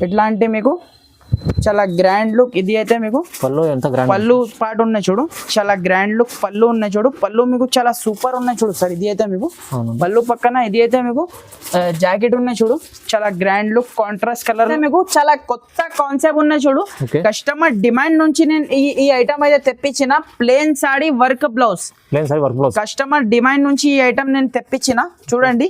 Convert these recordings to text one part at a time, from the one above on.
ఇట్లాంటి మీకు చాలా గ్రాండ్ లుక్. ఇది అయితే మీకు పళ్ళు ఎంత గ్రాండ్, పళ్ళు పాటు ఉన్నాయి చూడు, చాలా గ్రాండ్ లుక్ పళ్ళు ఉన్నాయి చూడు. పళ్ళు మీకు చాలా సూపర్ ఉన్నాయి చూడు సార్. ఇది అయితే మీకు పళ్ళు పక్కన ఇది అయితే మీకు జాకెట్ ఉన్నాయి చూడు, చాలా గ్రాండ్ లుక్ కాంట్రాస్ట్ కలర్. మీకు చాలా కొత్త కాన్సెప్ట్ ఉన్నాయి చూడు. కస్టమర్ డిమాండ్ నుంచి నేను ఈ ఐటమ్ అయితే తెప్పించిన plain sari work blouse. Customer demand నుంచి ఈ ఐటమ్ నేను తెప్పించిన. చూడండి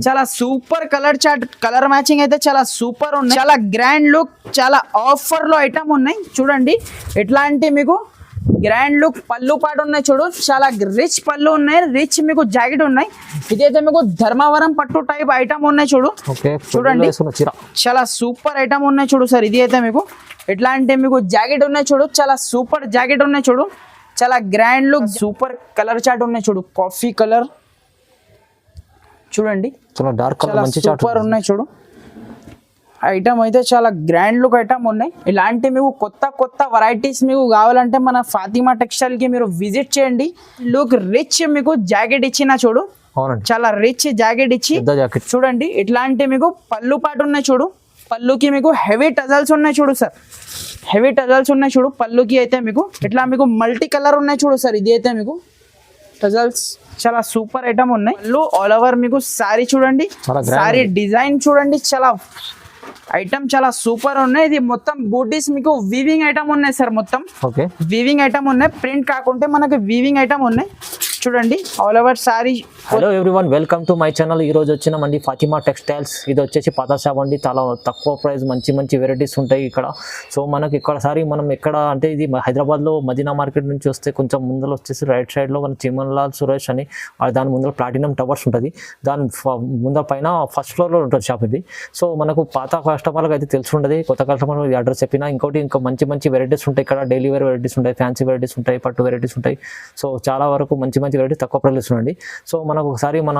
చాలా super colour chart, colour matching అయితే చాలా సూపర్ ఉన్నాయి. చాలా గ్రాండ్ లుక్, చాలా ఆఫర్ లో ఐటమ్ ఉన్నాయి చూడండి. ఎట్లాంటి మీకు గ్రాండ్ లుక్ పళ్ళు పాటు ఉన్నాయి చూడు, చాలా రిచ్ పళ్ళు ఉన్నాయి, రిచ్ మీకు జాకెట్ ఉన్నాయి. ఇదైతే మీకు ధర్మవరం పట్టు టైప్ ఐటమ్ ఉన్నాయి చూడు. చూడండి చాలా సూపర్ ఐటమ్ ఉన్నాయి చూడు సార్. ఇది అయితే మీకు ఎట్లాంటి మీకు జాకెట్ ఉన్నాయి చూడు, చాలా సూపర్ జాకెట్ ఉన్నాయి చూడు, చాలా grand look super colour chart ఉన్నాయి చూడు, కాఫీ కలర్ చూడండి, చాలా డార్క్ కలర్ మంచి చార్ట్ సూపర్ ఉన్నాయి చూడు. ఐటమ్ అయితే చాలా గ్రాండ్ లుక్ ఐటమ్ ఉన్నాయి. ఇలాంటి మీకు కొత్త కొత్త వెరైటీస్ మీకు కావాలంటే మన ఫాతిమా టెక్స్టైల్ కి మీరు విజిట్ చేయండి. లుక్ రిచ్ మీకు జాకెట్ ఇచ్చిన చూడు, చాలా రిచ్ జాకెట్ ఇచ్చి చూడండి. ఇట్లాంటి మీకు పళ్ళు పాటు ఉన్నాయి చూడు, పళ్ళుకి మీకు హెవీ టజల్స్ ఉన్నాయి చూడు సార్, హెవీ టజల్స్ ఉన్నాయి చూడు పళ్ళుకి. అయితే మీకు ఇట్లా మీకు మల్టీ కలర్ ఉన్నాయి చూడు సార్. ఇది అయితే మీకు టజల్స్ చాలా సూపర్ ఐటమ్ ఉన్నాయి. పళ్ళు ఆల్ ఓవర్ మీకు సారీ చూడండి, సారీ డిజైన్ చూడండి, చాలా ఐటమ్ చాలా సూపర్ ఉన్నాయి. ఇది మొత్తం బూటీస్ మీకు వీవింగ్ ఐటమ్ ఉన్నాయి సార్, మొత్తం వీవింగ్ ఐటమ్ ఉన్నాయి, ప్రింట్ కాకుంటే మనకి వీవింగ్ ఐటమ్ ఉన్నాయి చూడండి all over sorry. Hello everyone, welcome to my channel. ఈ రోజు వచ్చినామండి ఫాతిమా టెక్స్టైల్స్. ఇది వచ్చేసి పాత షాప్ అండి, చాలా తక్కువ ప్రైస్, మంచి మంచి వెరైటీస్ ఉంటాయి ఇక్కడ. సో మనకి ఇక్కడ మనం ఎక్కడ అంటే ఇది హైదరాబాద్లో మదీనా మార్కెట్ నుంచి వస్తే కొంచెం ముందర వచ్చేసి రైట్ సైడ్లో మన చిమన్లాల్ సురేష్ అని, దాని ముందర ప్లాటినం టవర్స్ ఉంటుంది, దాని ముందర పైన ఫస్ట్ ఫ్లోర్లో ఉంటుంది షాప్ ఇది. సో మనకు పాత కస్టమర్లకు అయితే తెలిసి ఉండదు, కొత్త కస్టమర్ అడ్రస్ చెప్పినా. ఇంకోటి ఇంకా మంచి మంచి వెరైటీస్ ఉంటాయి ఇక్కడ, డైలీ వేర్ వెరైటీస్ ఉంటాయి, ఫ్యాన్సీ వెరైటీస్ ఉంటాయి, పట్టు వెరైటీస్ ఉంటాయి. సో చాలా వరకు మంచి మంచి వెరైటీస్ తక్కువ ప్రైస్ ఉండండి. సో మనకు ఒకసారి మన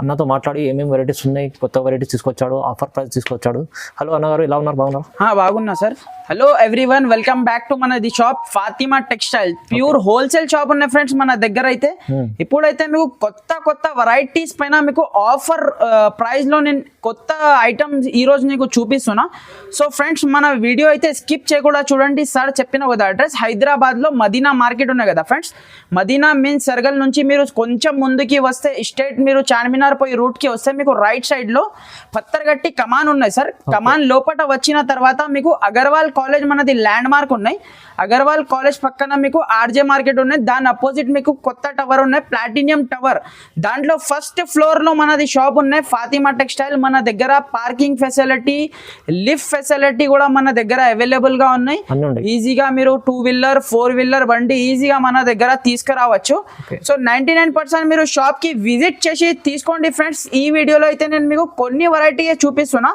అన్నతో మాట్లాడి ఏమేమి వెరైటీస్ ఉన్నాయి, కొత్త వెరైటీస్ తీసుకొచ్చాడు, ఆఫర్ ప్రైస్ తీసుకొచ్చాడు. హలో అన్నగారు, ఎలా ఉన్నారు? బాగున్నారు? బాగున్నా sir. Hello everyone, welcome back to మనది shop Fatima textile. Pure wholesale shop ఉన్నాయి ఫ్రెండ్స్ మన దగ్గర అయితే. ఇప్పుడైతే మీకు కొత్త కొత్త వెరైటీస్ పైన మీకు ఆఫర్ ప్రైస్ లో నేను కొత్త ఐటమ్స్ ఈ రోజు నీకు చూపిస్తున్నా. సో ఫ్రెండ్స్ మన వీడియో అయితే స్కిప్ చేయకుండా చూడండి. సార్ చెప్పిన కదా అడ్రస్ హైదరాబాద్ లో మదీనా మార్కెట్ ఉన్నాయి కదా ఫ్రెండ్స్. మదీనా మీన్స్ సర్గల్ నుంచి మీరు కొంచెం ముందుకి వస్తే స్ట్రైట్ మీరు చార్మినార్ పోయి రూట్ కి వస్తే మీకు రైట్ సైడ్ లో పత్తర్గట్టి కమాన్ ఉన్నాయి సార్. కమాన్ లోపల వచ్చిన తర్వాత మీకు అగర్వాల్ కాలేజ్ మనది ల్యాండ్ మార్క్ ఉన్నాయి. అగర్వాల్ కాలేజ్ పక్కన మీకు ఆర్జే మార్కెట్ ఉన్నాయి, దాని అపోజిట్ మీకు కొత్త టవర్ ఉన్నాయి, ప్లాటినియం టవర్. దాంట్లో ఫస్ట్ ఫ్లోర్ లో మనది షాప్ ఉన్నాయి ఫాతిమా టెక్స్టైల్. మన దగ్గర పార్కింగ్ ఫెసిలిటీ, లిఫ్ట్ ఫెసిలిటీ కూడా మన దగ్గర అవైలబుల్ గా ఉన్నాయి. ఈజీగా మీరు 2 వీలర్ 4 వీలర్ బండి ఈజీగా మన దగ్గర తీసుకురావచ్చు. సో 99% మీరు షాప్ కి విజిట్ చేసి తీసుకోండి ఫ్రెండ్స్. ఈ వీడియోలో అయితే నేను మీకు కొన్ని వెరైటీ చూపిస్తున్నా.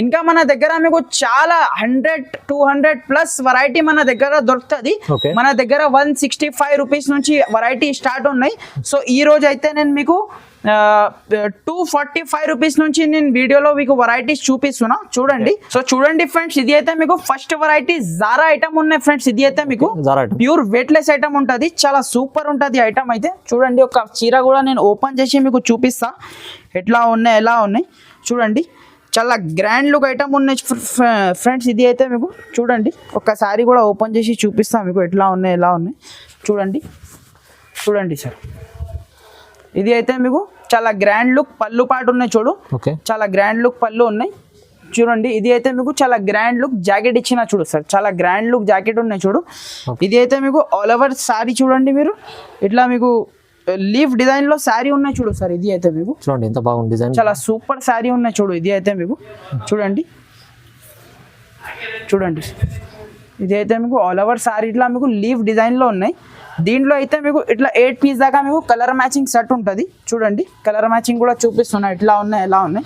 ఇంకా మన దగ్గర మీకు చాలా 100-200 ప్లస్ వెరైటీ మన దగ్గర దొరుకుతుంది. మన దగ్గర 165 రూపీస్ నుంచి వెరైటీ స్టార్ట్ ఉన్నాయి. సో ఈ రోజు అయితే నేను మీకు 245 రూపీస్ నుంచి నేను వీడియోలో మీకు వెరైటీస్ చూపిస్తున్నా చూడండి. సో చూడండి ఫ్రెండ్స్, ఇది అయితే మీకు ఫస్ట్ వెరైటీ జారా ఐటమ్ ఉన్నాయి ఫ్రెండ్స్. ఇది అయితే మీకు ప్యూర్ వెయిట్లెస్ ఐటమ్ ఉంటుంది, చాలా సూపర్ ఉంటుంది ఐటమ్ అయితే. చూడండి ఒక చీర కూడా నేను ఓపెన్ చేసి మీకు చూపిస్తా ఎట్లా ఉన్నాయి ఎలా ఉన్నాయి చూడండి. చాలా గ్రాండ్ లుక్ ఐటమ్ ఉన్నాయి ఫ్రెండ్స్. ఇది అయితే మీకు చూడండి ఒకసారి కూడా ఓపెన్ చేసి చూపిస్తా మీకు ఎట్లా ఉన్నాయి ఎలా ఉన్నాయి చూడండి. చూడండి సార్, ఇది అయితే మీకు చాలా గ్రాండ్ లుక్ పళ్ళు పాటు ఉన్నాయి చూడు, చాలా గ్రాండ్ లుక్ పళ్ళు ఉన్నాయి చూడండి. ఇది అయితే మీకు చాలా గ్రాండ్ లుక్ జాకెట్ ఇచ్చిన చూడు సార్, చాలా గ్రాండ్ లుక్ జాకెట్ ఉన్నాయి చూడు. ఇది అయితే మీకు ఆల్ ఓవర్ సారీ చూడండి మీరు, ఇట్లా మీకు లీఫ్ డిజైన్ లో సారీ ఉన్నాయి చూడు సార్. ఇది అయితే మీకు చూడండి ఎంత బాగుంది డిజైన్, చాలా సూపర్ సారీ ఉన్నాయి చూడు. ఇది అయితే మీకు చూడండి. చూడండి ఇది అయితే మీకు ఆల్ ఓవర్ సారీ ఇట్లా మీకు లీఫ్ డిజైన్ లో ఉన్నాయి. దీంట్లో అయితే మీకు ఇట్లా 8 పీస్ దాకా మీకు కలర్ మ్యాచింగ్ సెట్ ఉంటుంది చూడండి. కలర్ మ్యాచింగ్ కూడా చూపిస్తున్నా ఎట్లా ఉన్నాయి ఎలా ఉన్నాయి.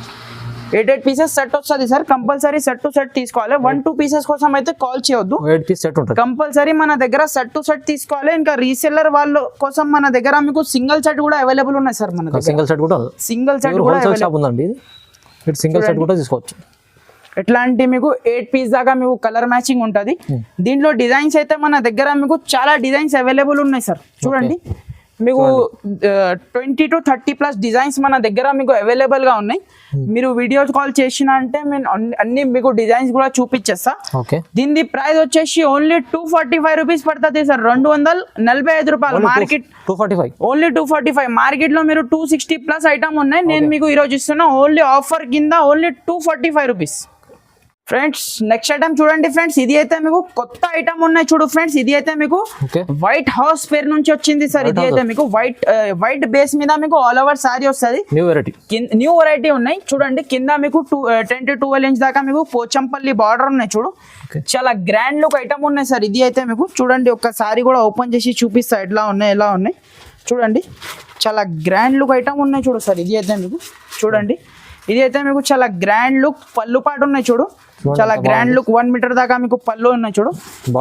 8 పీసెస్ సెట్ వస్తుంది sir. Compulsory set two set తీసుకోవాలి. 1-2 పీసెస్ కోసం అయితే కాల్ చేయొద్దు, 8 పీస్ సెట్ ఉంటుంది కంపల్సరీ మన దగ్గర సెట్ టు సెట్ తీసుకోవాలి. ఇంకా రీసెల్లర్ వాళ్ళ కోసం మన దగ్గర మీకు సింగిల్ సెట్ కూడా అవైలబుల్ ఉన్నాయి సార్. మన సింగిల్ సెట్ కూడా ఉందండి, సింగిల్ సెట్ కూడా తీసుకోవచ్చు. ఎట్లాంటి మీకు 8 పీస్ దాకా మీకు కలర్ మ్యాచింగ్ ఉంటుంది. దీంట్లో డిజైన్స్ అయితే మన దగ్గర మీకు చాలా డిజైన్స్ అవైలబుల్ ఉన్నాయి సార్. చూడండి మీకు 20 to 30+ డిజైన్స్ మన దగ్గర మీకు అవైలబుల్ గా ఉన్నాయి. మీరు వీడియో కాల్ చేసిన అంటే నేను అన్ని మీకు డిజైన్స్ కూడా చూపించేస్తా. ఓకే, దీని ప్రైస్ వచ్చేసి ఓన్లీ 245 రూపీస్ పడుతుంది సార్. 245 రూపాయలు మార్కెట్. 245 ఓన్లీ 245. మార్కెట్ లో మీరు 260+ ఐటమ్ ఉన్నాయి. నేను మీకు ఈ రోజు ఇస్తున్నా ఓన్లీ ఆఫర్ కింద only 245 rupees. Friends next item చూడండి ఫ్రెండ్స్, ఇది అయితే మీకు కొత్త ఐటమ్ ఉన్నాయి చూడు ఫ్రెండ్స్. ఇది అయితే మీకు వైట్ హౌస్ పేరు నుంచి వచ్చింది సార్. ఇది అయితే మీకు వైట్ బేస్ మీద మీకు ఆల్ ఓవర్ సారీ వస్తుంది. న్యూ వెరైటీ ఉన్నాయి చూడండి. కింద మీకు 10 to 12 ఇంచ్ దాకా మీకు పోచంపల్లి బార్డర్ ఉన్నాయి చూడు. చాలా గ్రాండ్ లుక్ ఐటమ్ ఉన్నాయి సార్. ఇది అయితే మీకు చూడండి, ఒక సారీ కూడా ఓపెన్ చేసి చూపిస్తా ఎట్లా ఉన్నాయి చూడండి. చాలా గ్రాండ్ లుక్ ఐటమ్ ఉన్నాయి చూడు సార్. ఇది అయితే మీకు చూడండి, ఇది అయితే మీకు చాలా గ్రాండ్ లుక్ పళ్ళు పాటు ఉన్నాయి చూడు. చాలా గ్రాండ్ లుక్ 1 మీటర్ దాకా మీకు పళ్ళు ఉన్నాయి చూడు.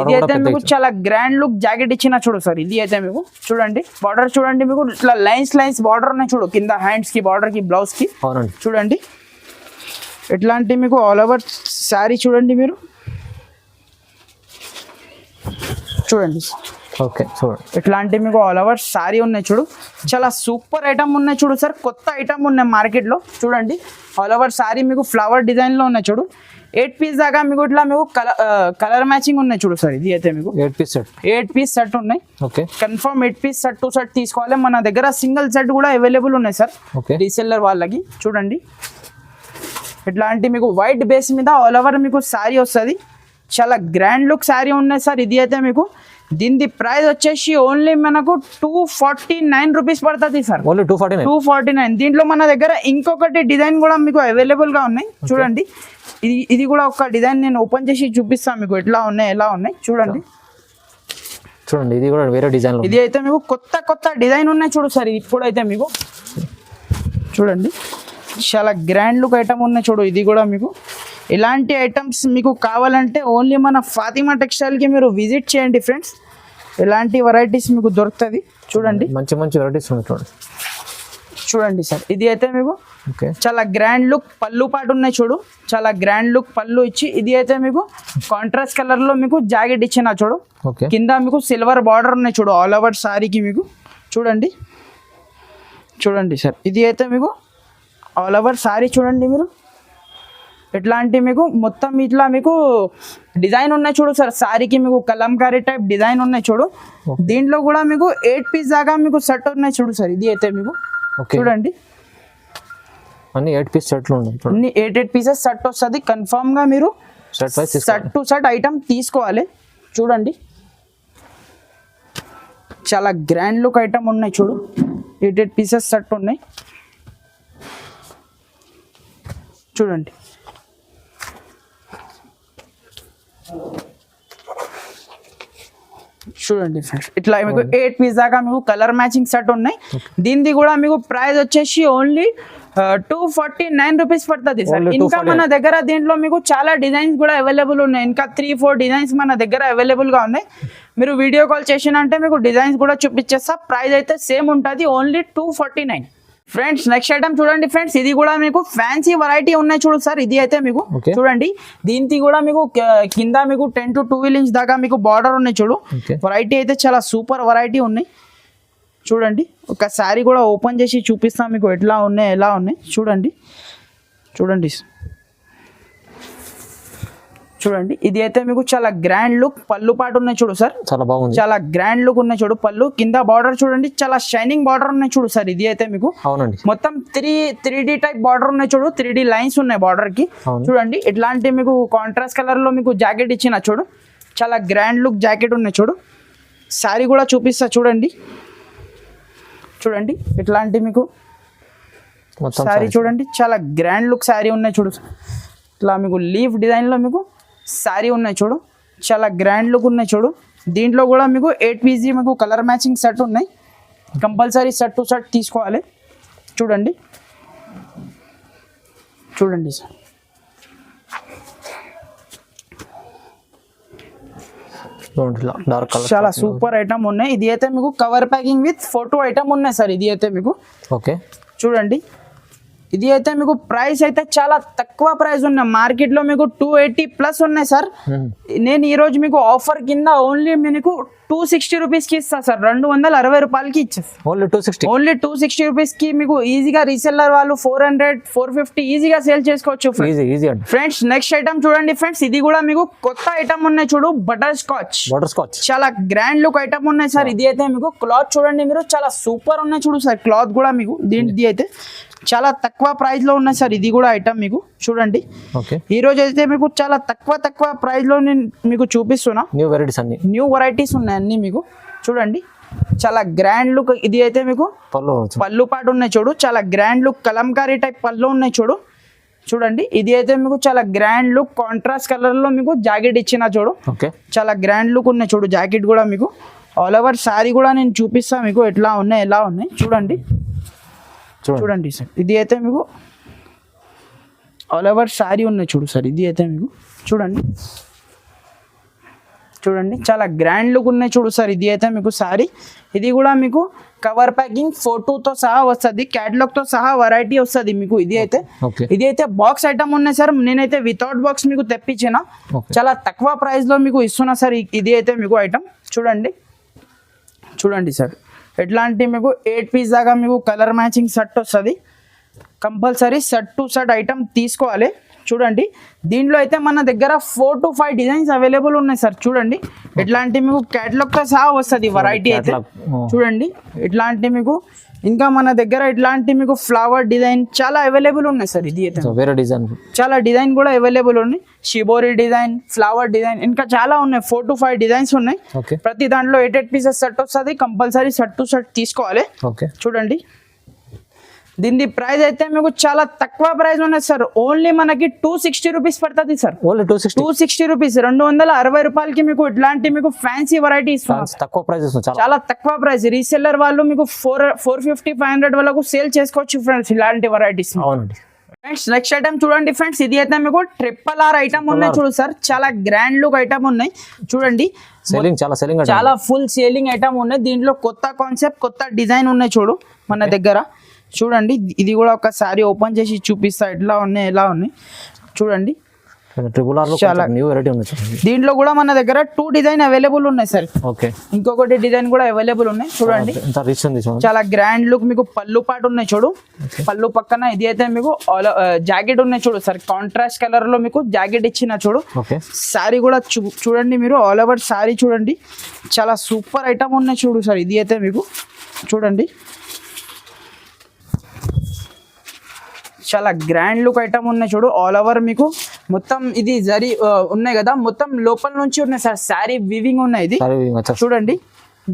ఇది అయితే మీకు చాలా గ్రాండ్ లుక్ జాకెట్ ఇచ్చిన చూడు సార్. ఇది అయితే మీకు చూడండి, బార్డర్ చూడండి మీకు ఇట్లా లైన్స్ బార్డర్ ఉన్నాయి చూడు. కింద హ్యాండ్స్ కి బార్డర్ కి బ్లౌజ్ కి చూడండి. ఇట్లాంటి మీకు ఆల్ ఓవర్ శారీ చూడండి మీరు చూడండి. ఓకే, చూడండి ఇట్లాంటి మీకు ఆల్ ఓవర్ సారీ ఉన్నాయి చూడు. చాలా సూపర్ ఐటమ్ ఉన్నాయి చూడు సార్. కొత్త ఐటమ్ ఉన్నాయి మార్కెట్ లో చూడండి. ఆల్ ఓవర్ సారీ మీకు ఫ్లవర్ డిజైన్ లో ఉన్నాయి చూడు. 8 పీస్ దాకా మీకు ఇట్లా మీకు కలర్ మ్యాచింగ్ ఉన్నాయి చూడు సార్. ఇది అయితే మీకు 8 పీస్ సెట్ ఉన్నాయి. Okay, confirm 8 piece set two set తీసుకోవాలి. మన దగ్గర సింగిల్ సెట్ కూడా అవైలబుల్ ఉన్నాయి సార్ రీసెల్లర్ వాళ్ళకి. చూడండి, ఇట్లాంటి మీకు వైట్ బేస్ మీద ఆల్ ఓవర్ మీకు సారీ వస్తుంది. చాలా గ్రాండ్ లుక్ సారీ ఉన్నాయి సార్. ఇది అయితే మీకు దీని ప్రైస్ వచ్చేసి ఓన్లీ మనకు 249 రూపీస్ పడుతుంది సార్. 249. దీంట్లో మన దగ్గర ఇంకొకటి డిజైన్ కూడా మీకు అవైలబుల్ గా ఉన్నాయి చూడండి. ఇది కూడా ఒక డిజైన్ నేను ఓపెన్ చేసి చూపిస్తాను మీకు ఎలా ఉన్నాయి చూడండి. ఇది కూడా వేరే డిజైన్. ఇది అయితే మీకు కొత్త డిజైన్ ఉన్నాయి చూడు సార్. ఇప్పుడైతే మీకు చూడండి, చాలా గ్రాండ్ లుక్ ఐటమ్ ఉన్నాయి చూడు. ఇది కూడా మీకు ఇలాంటి ఐటమ్స్ మీకు కావాలంటే ఓన్లీ మన ఫాతిమా టెక్స్టైల్కి మీరు విజిట్ చేయండి ఫ్రెండ్స్. ఇలాంటి వెరైటీస్ మీకు దొరుకుతుంది చూడండి. మంచి వెరైటీస్ ఉన్నాయి చూడండి సార్. ఇది అయితే మీకు చాలా గ్రాండ్ లుక్ పళ్ళు పాటు ఉన్నాయి చూడు. చాలా గ్రాండ్ లుక్ పళ్ళు ఇచ్చి ఇది అయితే మీకు కాంట్రాస్ట్ కలర్ లో మీకు జాకెట్ ఇచ్చిన చూడు. కింద మీకు సిల్వర్ బార్డర్ ఉన్నాయి చూడు ఆల్ ఓవర్ సారీకి మీకు చూడండి సార్. ఇది అయితే మీకు ఆల్ ఓవర్ సారీ చూడండి మీరు. ఇట్లాంటి మీకు మొత్తం ఇట్లా మీకు డిజైన్ ఉన్నాయి చూడు సార్. సారీకి మీకు కలంకారీ టైప్ డిజైన్ ఉన్నాయి చూడు. దీంట్లో కూడా మీకు 8 పీస్ దాకా మీకు సెట్ ఉన్నాయి చూడు సార్. ఇది అయితే మీకు చూడండి, అన్ని 8 పీస్ సెట్లు ఉన్నాయి. అన్ని 8 పీసెస్ సెట్ వస్తుంది. కన్ఫర్మ్ గా మీరు సెట్ టు సెట్ ఐటమ్ తీసుకోవాలి చూడండి. చాలా గ్రాండ్ లుక్ ఐటమ్ ఉన్నాయి చూడు. 8 పీసెస్ సెట్ ఉన్నాయి చూడండి. ఫ్రెండ్స్ ఇట్లా మీకు 8 పీస్ దాకా మీకు కలర్ మ్యాచింగ్ సెట్ ఉన్నాయి. దీనిది కూడా మీకు ప్రైస్ వచ్చేసి ఓన్లీ 249 రూపీస్ పడుతుంది సార్. ఇంకా మన దగ్గర దీంట్లో మీకు చాలా డిజైన్స్ కూడా అవైలబుల్ ఉన్నాయి. ఇంకా 3-4 డిజైన్స్ మన దగ్గర అవైలబుల్ గా ఉన్నాయి. మీరు వీడియో కాల్ చేసినంటే మీకు డిజైన్స్ కూడా చూపించేస్తా. ప్రైస్ అయితే సేమ్ ఉంటుంది ఓన్లీ 249. ఫ్రెండ్స్ నెక్స్ట్ ఐటమ్ చూడండి ఫ్రెండ్స్. ఇది కూడా మీకు ఫ్యాన్సీ వెరైటీ ఉన్నాయి చూడు సార్. ఇది అయితే మీకు చూడండి, దీనికి కూడా మీకు కింద మీకు 10 to 12 ఇంచ్ దాకా మీకు బార్డర్ ఉన్నాయి చూడు. వెరైటీ అయితే చాలా సూపర్ వెరైటీ ఉన్నాయి చూడండి. ఒక శారీ కూడా ఓపెన్ చేసి చూపిస్తాం మీకు ఎలా ఉన్నాయి చూడండి. ఇది అయితే మీకు చాలా గ్రాండ్ లుక్ పళ్ళు పాటు ఉన్నాయి చూడు సార్. చాలా బాగుంది, చాలా గ్రాండ్ లుక్ ఉన్నాయి చూడు. పళ్ళు కింద బార్డర్ చూడండి, చాలా షైనింగ్ బార్డర్ ఉన్నాయి చూడు సార్. ఇది అయితే మీకు మొత్తం 3D టైప్ బార్డర్ ఉన్నాయి చూడు. 3D లైన్స్ ఉన్నాయి బార్డర్ కి చూడండి. ఇట్లాంటి మీకు కాంట్రాస్ట్ కలర్ లో మీకు జాకెట్ ఇచ్చిన చూడు. చాలా గ్రాండ్ లుక్ జాకెట్ ఉన్నాయి చూడు. శారీ కూడా చూపిస్తా చూడండి. ఇట్లాంటి మీకు శారీ చూడండి. చాలా గ్రాండ్ లుక్ శారీ ఉన్నాయి చూడు. ఇట్లా మీకు లీఫ్ డిజైన్ లో మీకు శారీ ఉన్నాయి చూడు. చాలా గ్రాండ్ లుక్ ఉన్నాయి చూడు. దీంట్లో కూడా మీకు 8 పీస్ మీకు కలర్ మ్యాచింగ్ సెట్ ఉన్నాయి. కంపల్సరీ సెట్ టు సెట్ తీసుకోవాలి చూడండి సార్. చాలా సూపర్ ఐటమ్ ఉన్నాయి. ఇది అయితే మీకు cover packing with photo item ఉన్నాయి సార్. ఇది అయితే మీకు చూడండి. ఇది అయితే మీకు ప్రైస్ అయితే చాలా తక్కువ ప్రైస్ ఉన్నాయి, మార్కెట్ లో మీకు 280+ ఉన్నాయి సార్. నేను ఈ రోజు మీకు ఆఫర్ కింద ఓన్లీ మీకు 260 రూపీస్ కి ఇస్తా సార్, 260 రూపాయలకి ఇచ్చేస్తా. ఓన్లీ 260. ఓన్లీ 260 రూపీస్ కి మీకు ఈజీగా రీసెల్లర్ వాళ్ళు 400 450 ఈజీగా సేల్ చేసుకోవచ్చు ఈజీ అండి ఫ్రెండ్స్. నెక్స్ట్ ఐటమ్ చూడండి ఫ్రెండ్స్, ఇది కూడా మీకు కొత్త ఐటమ్ ఉన్నాయి చూడు, బటర్ స్కాచ్. చాలా గ్రాండ్ లుక్ ఐటమ్ ఉన్నాయి సార్. ఇది అయితే మీకు క్లాత్ చూడండి మీరు, చాలా సూపర్ ఉన్నాయి చూడు సార్, క్లాత్ కూడా మీకు దీనిది అయితే చాలా తక్కువ ప్రైస్ లో ఉన్నాయి సార్. ఇది కూడా ఐటమ్ మీకు చూడండి, ఈ రోజు అయితే మీకు చాలా తక్కువ ప్రైస్ లో నేను మీకు చూపిస్తున్నా. న్యూ వెరైటీస్ ఉన్నాయి అన్ని మీకు చూడండి, చాలా గ్రాండ్ లుక్. ఇది అయితే మీకు పళ్ళు పాటు ఉన్నాయి చూడు, చాలా గ్రాండ్ లుక్, కలంకారీ టైప్ పళ్ళు ఉన్నాయి చూడు. చూడండి ఇది అయితే మీకు చాలా గ్రాండ్ లుక్, కాంట్రాస్ట్ కలర్ లో మీకు జాకెట్ ఇచ్చిన చూడు, చాలా గ్రాండ్ లుక్ ఉన్నాయి చూడు. జాకెట్ కూడా మీకు ఆల్ ఓవర్ సారీ కూడా నేను చూపిస్తా మీకు ఎలా ఉన్నాయి చూడండి. చూడండి సార్, ఇది అయితే మీకు ఆల్ ఓవర్ సారీ ఉన్నాయి చూడు సార్. ఇది అయితే మీకు చూడండి చాలా గ్రాండ్ లుక్ ఉన్నాయి చూడు సార్. ఇది అయితే మీకు సారీ, ఇది కూడా మీకు కవర్ ప్యాకింగ్ ఫోటోతో సహా వస్తుంది, క్యాటలాగ్ తో సహా వెరైటీ వస్తుంది మీకు. ఇది అయితే బాక్స్ ఐటమ్ ఉన్నాయి సార్, నేనైతే వితౌట్ బాక్స్ మీకు తెప్పించిన, చాలా తక్కువ ప్రైస్ లో మీకు ఇస్తున్నా సార్. ఇది అయితే మీకు ఐటమ్ చూడండి సార్, ఎట్లాంటి మీకు 8 పీస్ దాకా మీకు కలర్ మ్యాచింగ్ సెట్ వస్తుంది. Compulsory set two set item తీసుకోవాలి. చూడండి దీంట్లో అయితే మన దగ్గర 4 to 5 డిజైన్స్ అవైలబుల్ ఉన్నాయి సార్. చూడండి ఎట్లాంటి మీకు క్యాటలాగ్ తో సహా వస్తుంది వెరైటీ అయితే. చూడండి ఇట్లాంటి మీకు ఇంకా మన దగ్గర ఇట్లాంటి మీకు ఫ్లవర్ డిజైన్ చాలా అవైలబుల్ ఉన్నాయి సార్. ఇది అయితే వేరే డిజైన్, చాలా డిజైన్ కూడా అవైలబుల్ ఉన్నాయి, షిబోరి డిజైన్, ఫ్లవర్ డిజైన్, ఇంకా చాలా ఉన్నాయి. 4 to 5 డిజైన్స్ ఉన్నాయి. ప్రతి దాంట్లో 8 పీసెస్ సెట్ వస్తుంది, కంపల్సరీ సెట్ టు సెట్ తీసుకోవాలి. చూడండి దీని ప్రైస్ అయితే మీకు చాలా తక్కువ ప్రైస్ ఉన్నది సార్, ఓన్లీ మనకి 260 రూపీస్ పడుతుంది సార్. 260 రూపీస్, 260 రూపాయలకి మీకు ఇట్లాంటి మీకు ఫ్యాన్సీ వెరైటీ ఇస్తున్నారు. తక్కువ ప్రైస్, చాలా తక్కువ ప్రైస్. రీసెల్లర్ వాళ్ళు మీకు 450 500 వరకు సేల్ చేసుకోవచ్చు ఫ్రెండ్స్ ఇలాంటి వెరైటీస్. ఫ్రెండ్స్ నెక్స్ట్ ఐటమ్ చూడండి ఫ్రెండ్స్, ఇది అయితే మీకు RRR ఐటమ్ ఉన్నాయి చూడు సార్, చాలా గ్రాండ్ లుక్ ఐటమ్ ఉన్నాయి చూడండి. చాలా ఫుల్ సేలింగ్ ఐటమ్ ఉన్నాయి. దీంట్లో కొత్త కాన్సెప్ట్, కొత్త డిజైన్ ఉన్నాయి చూడు మన దగ్గర. చూడండి ఇది కూడా ఒకసారి ఓపెన్ చేసి చూపిస్తా ఎలా ఉన్నాయి చూడండి. దీంట్లో కూడా మన దగ్గర 2 డిజైన్ అవైలబుల్ ఉన్నాయి సార్. ఇంకొకటి డిజైన్ కూడా అవైలబుల్ ఉన్నాయి చూడండి. చాలా గ్రాండ్ లుక్ మీకు పళ్ళు పాటు ఉన్నాయి చూడు, పళ్ళు పక్కన ఇది అయితే మీకు జాకెట్ ఉన్నాయి చూడు సార్, కాంట్రాస్ట్ కలర్ లో మీకు జాకెట్ ఇచ్చిన చూడు. సారీ కూడా చూడండి మీరు, ఆల్ ఓవర్ సారీ చూడండి, చాలా సూపర్ ఐటమ్ ఉన్నాయి చూడు సార్. ఇది అయితే మీకు చూడండి చాలా గ్రాండ్ లుక్ ఐటమ్ ఉన్నాయి చూడు, ఆల్ ఓవర్ మీకు మొత్తం ఇది జరీ ఉన్నాయి కదా, మొత్తం లోపల నుంచి ఉన్నాయి సార్, శారీ వివింగ్ ఉన్నాయి. ఇది చూడండి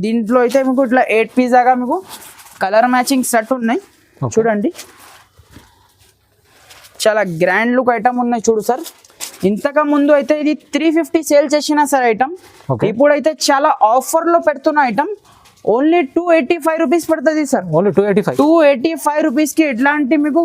దీంట్లో అయితే మీకు ఇట్లా 8 పీస్ దాకా మీకు కలర్ మ్యాచింగ్ సెట్ ఉన్నాయి చూడండి. చాలా గ్రాండ్ లుక్ ఐటమ్ ఉన్నాయి చూడు సార్. ఇంతకు ముందు అయితే ఇది 350 సేల్ చేసిన సార్ ఐటమ్, ఇప్పుడైతే చాలా ఆఫర్ లో పెడుతున్న ఐటమ్, ఓన్లీ 285 రూపీస్ పడుతుంది సార్. 285 రూపీస్ కి ఇట్లాంటి మీకు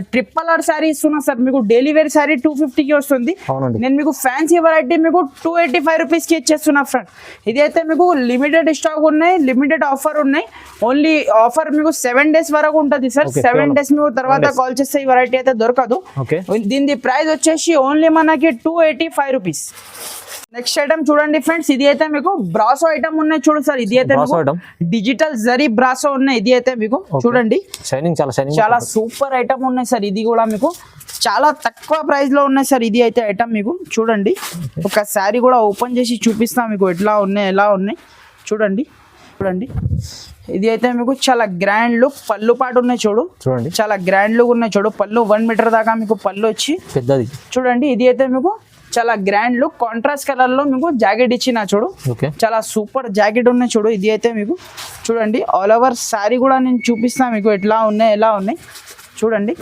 RRR శారీ ఇస్తున్నా సార్. మీకు డైలీ వేర్ శారీ 250కి వస్తుంది, నేను మీకు ఫ్యాన్సీ వెరైటీ మీకు 285 రూపీస్ కి ఇచ్చేస్తున్నా ఫ్రెండ్. ఇది అయితే మీకు లిమిటెడ్ స్టాక్ ఉన్నాయి, లిమిటెడ్ ఆఫర్ ఉన్నాయి. ఓన్లీ ఆఫర్ మీకు 7 డేస్ వరకు ఉంటుంది సార్. 7 డేస్ మీకు తర్వాత కాల్ చేస్తే ఈ వెరైటీ అయితే దొరకదు. దీని ప్రైస్ వచ్చేసి ఓన్లీ మనకి 285 రూపీస్. నెక్స్ట్ ఐటమ్ చూడండి ఫ్రెండ్స్, ఇది అయితే మీకు బ్రాసో ఐటమ్ ఉన్నాయి చూడు సార్. ఇది అయితే డిజిటల్ జరీ బ్రాసో ఉన్నాయి. ఇది అయితే మీకు చూడండి చాలా సూపర్ ఐటమ్ ఉన్నాయి సార్. ఇది కూడా మీకు చాలా తక్కువ ప్రైస్ లో ఉన్నాయి సార్. ఇది అయితే ఐటమ్ మీకు చూడండి, ఒక శారీ కూడా ఓపెన్ చేసి చూపిస్తా మీకు ఎలా ఉన్నాయి చూడండి. ఇది అయితే మీకు చాలా గ్రాండ్ లుక్, పళ్ళు పాటు ఉన్నాయి చూడు, చాలా గ్రాండ్ లుక్ ఉన్నాయి చూడు. పళ్ళు 1 మీటర్ దాకా మీకు పళ్ళు వచ్చి పెద్దది చూడండి. ఇది అయితే మీకు చాలా గ్రాండ్ లుక్, కాంట్రాస్ట్ కలర్ లో మీకు జాకెట్ ఇచ్చిన చూడు, చాలా సూపర్ జాకెట్ ఉన్నాయి చూడు. ఇది అయితే మీకు చూడండి, ఆల్ ఓవర్ సారీ కూడా నేను చూపిస్తా మీకు ఎలా ఉన్నాయి చూడండి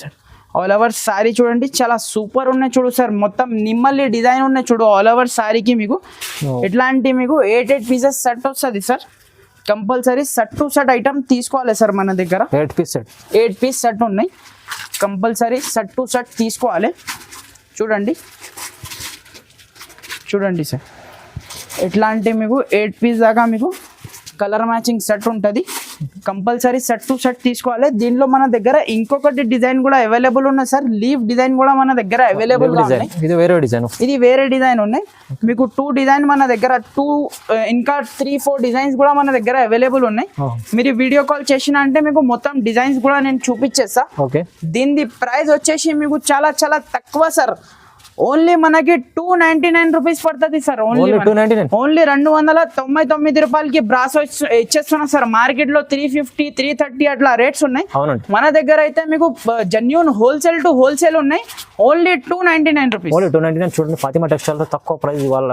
సార్. ఆల్ ఓవర్ సారీ చూడండి, చాలా సూపర్ ఉన్నాయి చూడు సార్. మొత్తం నిమ్మల్లి డిజైన్ ఉన్నాయి చూడు ఆల్ ఓవర్ సారీకి. మీకు ఎట్లాంటి మీకు 8 పీసెస్ సెట్ వస్తుంది sir. Compulsory set two set item తీసుకోవాలి సార్ మన దగ్గర. 8 పీస్ సెట్ ఉన్నాయి, కంపల్సరీ సెట్ టు సెట్ తీసుకోవాలి. చూడండి సార్, ఎట్లాంటి మీకు 8 పీస్ దాకా మీకు కలర్ మ్యాచింగ్ సెట్ ఉంటుంది. కంపల్సరీ సెట్ టు సెట్ తీసుకోవాలి. దీనిలో మన దగ్గర ఇంకొకటి డిజైన్ కూడా అవైలబుల్ ఉన్నాయి సార్. లీవ్ డిజైన్ కూడా మన దగ్గర అవైలబుల్ గా ఉన్నాయి. ఇది వేరే డిజైన్, ఇది వేరే డిజైన్ ఉన్నాయి. మీకు 2 డిజైన్ మన దగ్గర 2 ఇంకా 3-4 డిజైన్స్ కూడా మన దగ్గర అవైలబుల్ ఉన్నాయి. మీరు వీడియో కాల్ చేసిన అంటే మీకు మొత్తం డిజైన్స్ కూడా నేను చూపించేస్తా. ఓకే, దీని ప్రైస్ వచ్చేసి మీకు చాలా చాలా తక్కువ సార్. ఓన్లీ మనకి 299 రూపీస్ పడుతుంది సార్. ఓన్లీ 299 రూపాయలకి బ్రాసో ఇచ్చేస్తున్నా సార్. మార్కెట్ లో 350, 330 అట్లా రేట్స్ ఉన్నాయి. మన దగ్గర అయితే మీకు జెన్యూన్ హోల్సేల్ టు హోల్సేల్ ఉన్నాయి. Only 299 rupees. 299 చూడండి, ఫాతిమా టెక్స్టైల్ లో తక్కువ ప్రైస్ ఇవాళ.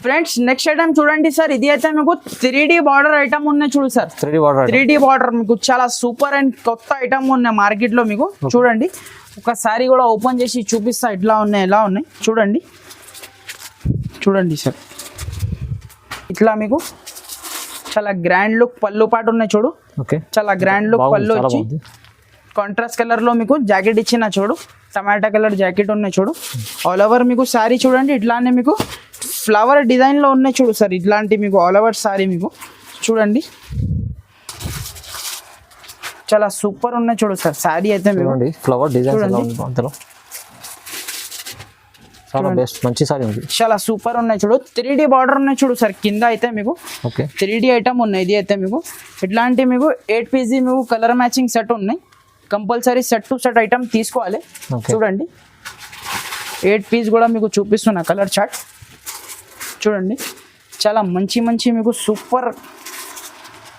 ఫ్రెండ్స్ నెక్స్ట్ ఐటమ్ చూడండి సార్. ఇది అయితే మీకు 3D బార్డర్ ఐటమ్ ఉన్నాయి చూడు సార్. 3D బార్డర్ మీకు చాలా సూపర్ అండ్ కొత్త ఐటమ్ ఉన్నాయి మార్కెట్ లో. మీకు చూడండి, ఒకసారి కూడా ఓపెన్ చేసి చూపిస్తా ఎట్లా ఉన్నాయి, ఎలా ఉన్నాయి చూడండి. చూడండి సార్, ఇట్లా మీకు చాలా గ్రాండ్ లుక్ పళ్ళు పాటు ఉన్నాయి చూడు. చాలా గ్రాండ్ లుక్ పళ్ళు వచ్చి కాంట్రాస్ట్ కలర్ లో మీకు జాకెట్ ఇచ్చిన చూడు. టమాటా కలర్ జాకెట్ ఉన్నాయి చూడు. ఆల్ ఓవర్ మీకు సారీ చూడండి, ఇట్లానే మీకు ఫ్లవర్ డిజైన్ లో ఉన్నాయి చూడు సార్. ఇట్లాంటి మీకు ఆల్ ఓవర్ సారీ మీకు చూడండి, చాలా సూపర్ ఉన్నాయి చూడు సార్. సారీ అయితే చూడండి, ఫ్లవర్ డిజైన్ చాలా బెస్ట్, మంచి సారీ ఉంది. చాలా సూపర్ ఉన్నాయి చూడు. 3D బార్డర్ ఉన్నాయి చూడు సార్. కింద అయితే మీకు 3D ఐటమ్ ఉన్నాయి. ఇది అయితే మీకు ఇట్లాంటి మీకు 8 పీస్ మీకు కలర్ మ్యాచింగ్ సెట్ ఉన్నాయి. Compulsory set two set item తీసుకోవాలి. చూడండి, 8 పీస్ కూడా మీకు చూపిస్తున్నా కలర్ చార్ట్. చూడండి, చాలా మంచి మంచి మీకు సూపర్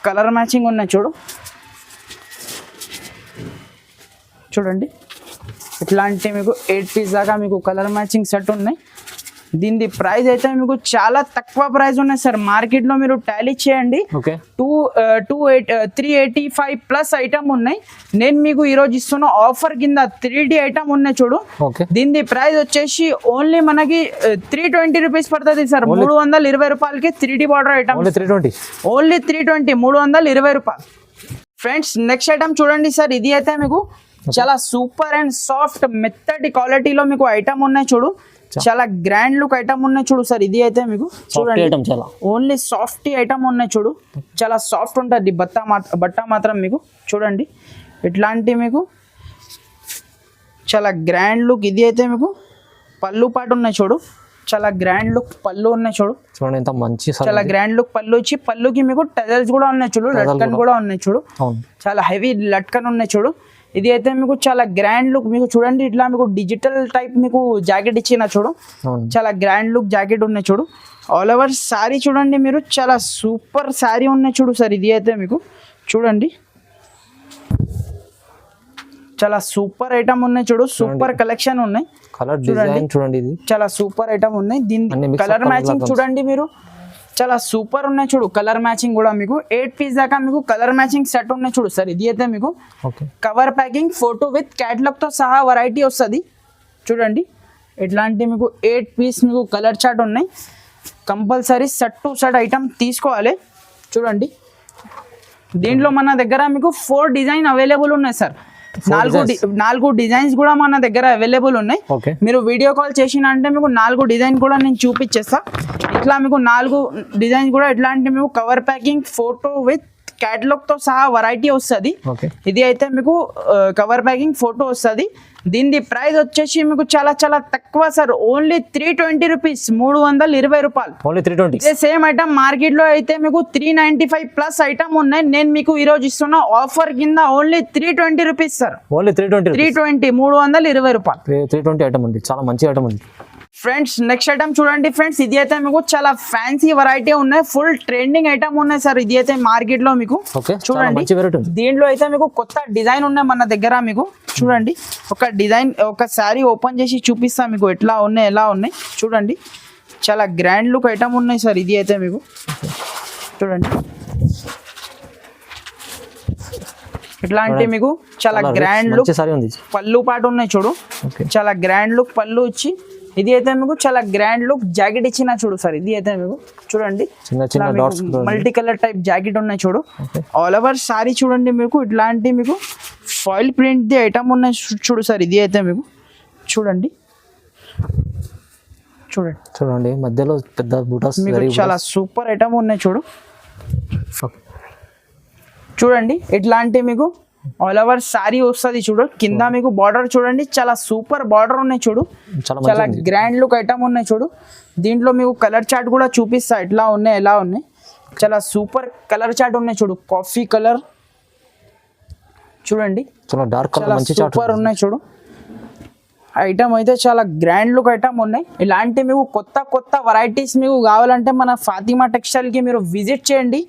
కలర్ మ్యాచింగ్ ఉన్నాయి చూడు. చూడండి, ఇట్లాంటి మీకు 8 పీస్ దాకా మీకు కలర్ మ్యాచింగ్ సెట్ ఉన్నాయి. దీని ప్రైస్ అయితే మీకు చాలా తక్కువ ప్రైస్ ఉన్నాయి సార్. మార్కెట్ లో మీరు టాలీ చేయండి, 385 ప్లస్ ఐటమ్ ఉన్నాయి. నేను మీకు ఈరోజు ఇస్తున్న ఆఫర్ కింద 3D ఐటమ్ ఉన్నాయి చూడు. దీని ప్రైస్ వచ్చేసి ఓన్లీ మనకి 320 రూపీస్ పడుతుంది సార్. 320 రూపాయలకి 3D బార్డర్ ఐటమ్. ఓన్లీ 320, 320 రూపాయలు. ఫ్రెండ్స్ నెక్స్ట్ ఐటమ్ చూడండి సార్. ఇది అయితే మీకు చాలా సూపర్ అండ్ సాఫ్ట్ మెత్తటి క్వాలిటీలో మీకు ఐటమ్ ఉన్నాయి చూడు. చాలా గ్రాండ్ లుక్ ఐటమ్ ఉన్నాయి చూడు సార్. ఇది అయితే మీకు చూడండి, ఓన్లీ సాఫ్ట్ ఐటమ్ ఉన్నాయి చూడు. చాలా సాఫ్ట్ ఉంటుంది బట్ట మాత్రం మీకు చూడండి. ఇట్లాంటి మీకు చాలా గ్రాండ్ లుక్. ఇది అయితే మీకు పళ్ళు పాటు ఉన్నాయి చూడు. చాలా గ్రాండ్ లుక్ పళ్ళు ఉన్నాయి చూడు. చూడండి ఎంత మంచి, చాలా గ్రాండ్ లుక్ పళ్ళు వచ్చి పళ్ళుకి మీకు టజల్స్ కూడా ఉన్నాయి చూడు. లట్కన్ కూడా ఉన్నాయి చూడు. చాలా హెవీ లట్కన్ ఉన్నాయి చూడు. ఇది అయితే మీకు చాలా గ్రాండ్ లుక్ మీకు చూడండి. ఇట్లా మీకు డిజిటల్ టైప్ మీకు జాకెట్ ఇచ్చిన చూడు. చాలా గ్రాండ్ లుక్ జాకెట్ ఉన్నాయి చూడు. ఆల్ ఓవర్ సారీ చూడండి మీరు. చాలా సూపర్ సారీ ఉన్నాయి చూడు సార్. ఇది అయితే మీకు చూడండి, చాలా సూపర్ ఐటమ్ ఉన్నాయి చూడు. సూపర్ కలెక్షన్ ఉన్నాయి. కలర్ డిజైన్ చూడండి, ఇది చాలా సూపర్ ఐటమ్ ఉన్నాయి. దీని కలర్ మ్యాచింగ్ చూడండి మీరు. చాలా సూపర్ ఉన్నాయి చూడు. కలర్ మ్యాచింగ్ కూడా మీకు 8 పీస్ దాకా మీకు కలర్ మ్యాచింగ్ సెట్ ఉన్నాయి చూడు సార్. ఇది అయితే మీకు cover packing photo with catalogue తో సహా వెరైటీ వస్తుంది చూడండి. ఇట్లాంటి మీకు 8 పీస్ మీకు కలర్ చార్ట్ ఉన్నాయి. Compulsory set two set item తీసుకోవాలి. చూడండి, దీంట్లో మన దగ్గర మీకు 4 డిజైన్ అవైలబుల్ ఉన్నాయి సార్. 4 డిజైన్స్ కూడా మన దగ్గర అవైలబుల్ ఉన్నాయి. మీరు వీడియో కాల్ చేసిన అంటే మీకు 4 డిజైన్ కూడా నేను చూపించేస్తా. ఇట్లా మీకు 4 డిజైన్స్ కూడా ఇట్లాంటి మీకు cover packing photo with catalogue తో సహా వెరైటీ వస్తుంది. ఇది అయితే మీకు కవర్ ప్యాకింగ్ ఫోటో వస్తుంది. దీని ప్రైస్ వచ్చేసి మీకు చాలా చాలా తక్కువ సార్. ఓన్లీ 320 రూపీస్, 320 రూపాయలు. ఇదే సేమ్ ఐటమ్ మార్కెట్ లో అయితే మీకు 395 ప్లస్ ఐటమ్ ఉన్నాయి. నేను మీకు ఈ రోజు ఇస్తున్న ఆఫర్ కింద ఓన్లీ 320 రూపీస్ సార్. 320 రూపాయలు. 320 ఐటమ్ ఉంది, చాలా మంచి ఐటమ్ ఉంది. ఫ్రెండ్స్ నెక్స్ట్ ఐటమ్ చూడండి ఫ్రెండ్స్. ఇది అయితే మీకు చాలా ఫ్యాన్సీ వెరైటీ ఉన్నాయి. ఫుల్ ట్రెండింగ్ ఐటమ్ ఉన్నాయి సార్. ఇది అయితే మార్కెట్ లో మీకు చూడండి. దీంట్లో అయితే మీకు కొత్త డిజైన్ ఉన్నాయి మన దగ్గర. మీకు చూడండి, ఒక డిజైన్ ఒక శారీ ఓపెన్ చేసి చూపిస్తా మీకు ఎట్లా ఉన్నాయి, ఎలా ఉన్నాయి చూడండి. చాలా గ్రాండ్ లుక్ ఐటమ్ ఉన్నాయి సార్. ఇది అయితే మీకు చూడండి, ఇట్లాంటి మీకు చాలా గ్రాండ్ లుక్ పళ్ళు పాటు ఉన్నాయి చూడు. చాలా గ్రాండ్ లుక్ పళ్ళు వచ్చి ఇది అయితే మీకు చాలా గ్రాండ్ లుక్ జాకెట్ ఇచ్చిన చూడు సార్. ఇది అయితే మీకు చూడండి, మల్టీ కలర్ టైప్ జాకెట్ ఉన్నాయి చూడు. ఆల్ ఓవర్ సారీ చూడండి మీకు. ఇట్లాంటి మీకు ఫాయిల్ ప్రింట్ ది ఐటమ్ ఉన్నాయి చూడు సార్. ఇది అయితే మీకు చూడండి, చూడండి మధ్యలో పెద్ద బూటాస్ మీకు చాలా సూపర్ ఐటమ్ ఉన్నాయి చూడు. చూడండి ఇట్లాంటి మీకు ఆల్ ఓవర్ సారీ వస్తుంది చూడు. కింద మీకు బార్డర్ చూడండి, చాలా సూపర్ బార్డర్ ఉన్నాయి చూడు, చాలా గ్రాండ్ లుక్ ఐటమ్ ఉన్నాయి చూడు. దీంట్లో మీకు కలర్ చార్ట్ కూడా చూపిస్తా ఎట్లా ఉన్నాయి ఎలా ఉన్నాయి. చాలా సూపర్ కలర్ చార్ట్ ఉన్నాయి చూడు, కాఫీ కలర్ చూడండి, చాలా డార్క్ కలర్, మంచి సూపర్ ఉన్నాయి చూడు. ఐటమ్ అయితే చాలా గ్రాండ్ లుక్ ఐటమ్ ఉన్నాయి. ఇలాంటి మీకు కొత్త కొత్త వెరైటీస్ మీకు కావాలంటే మన ఫాతిమా టెక్స్టైల్ కి మీరు విజిట్ చేయండి.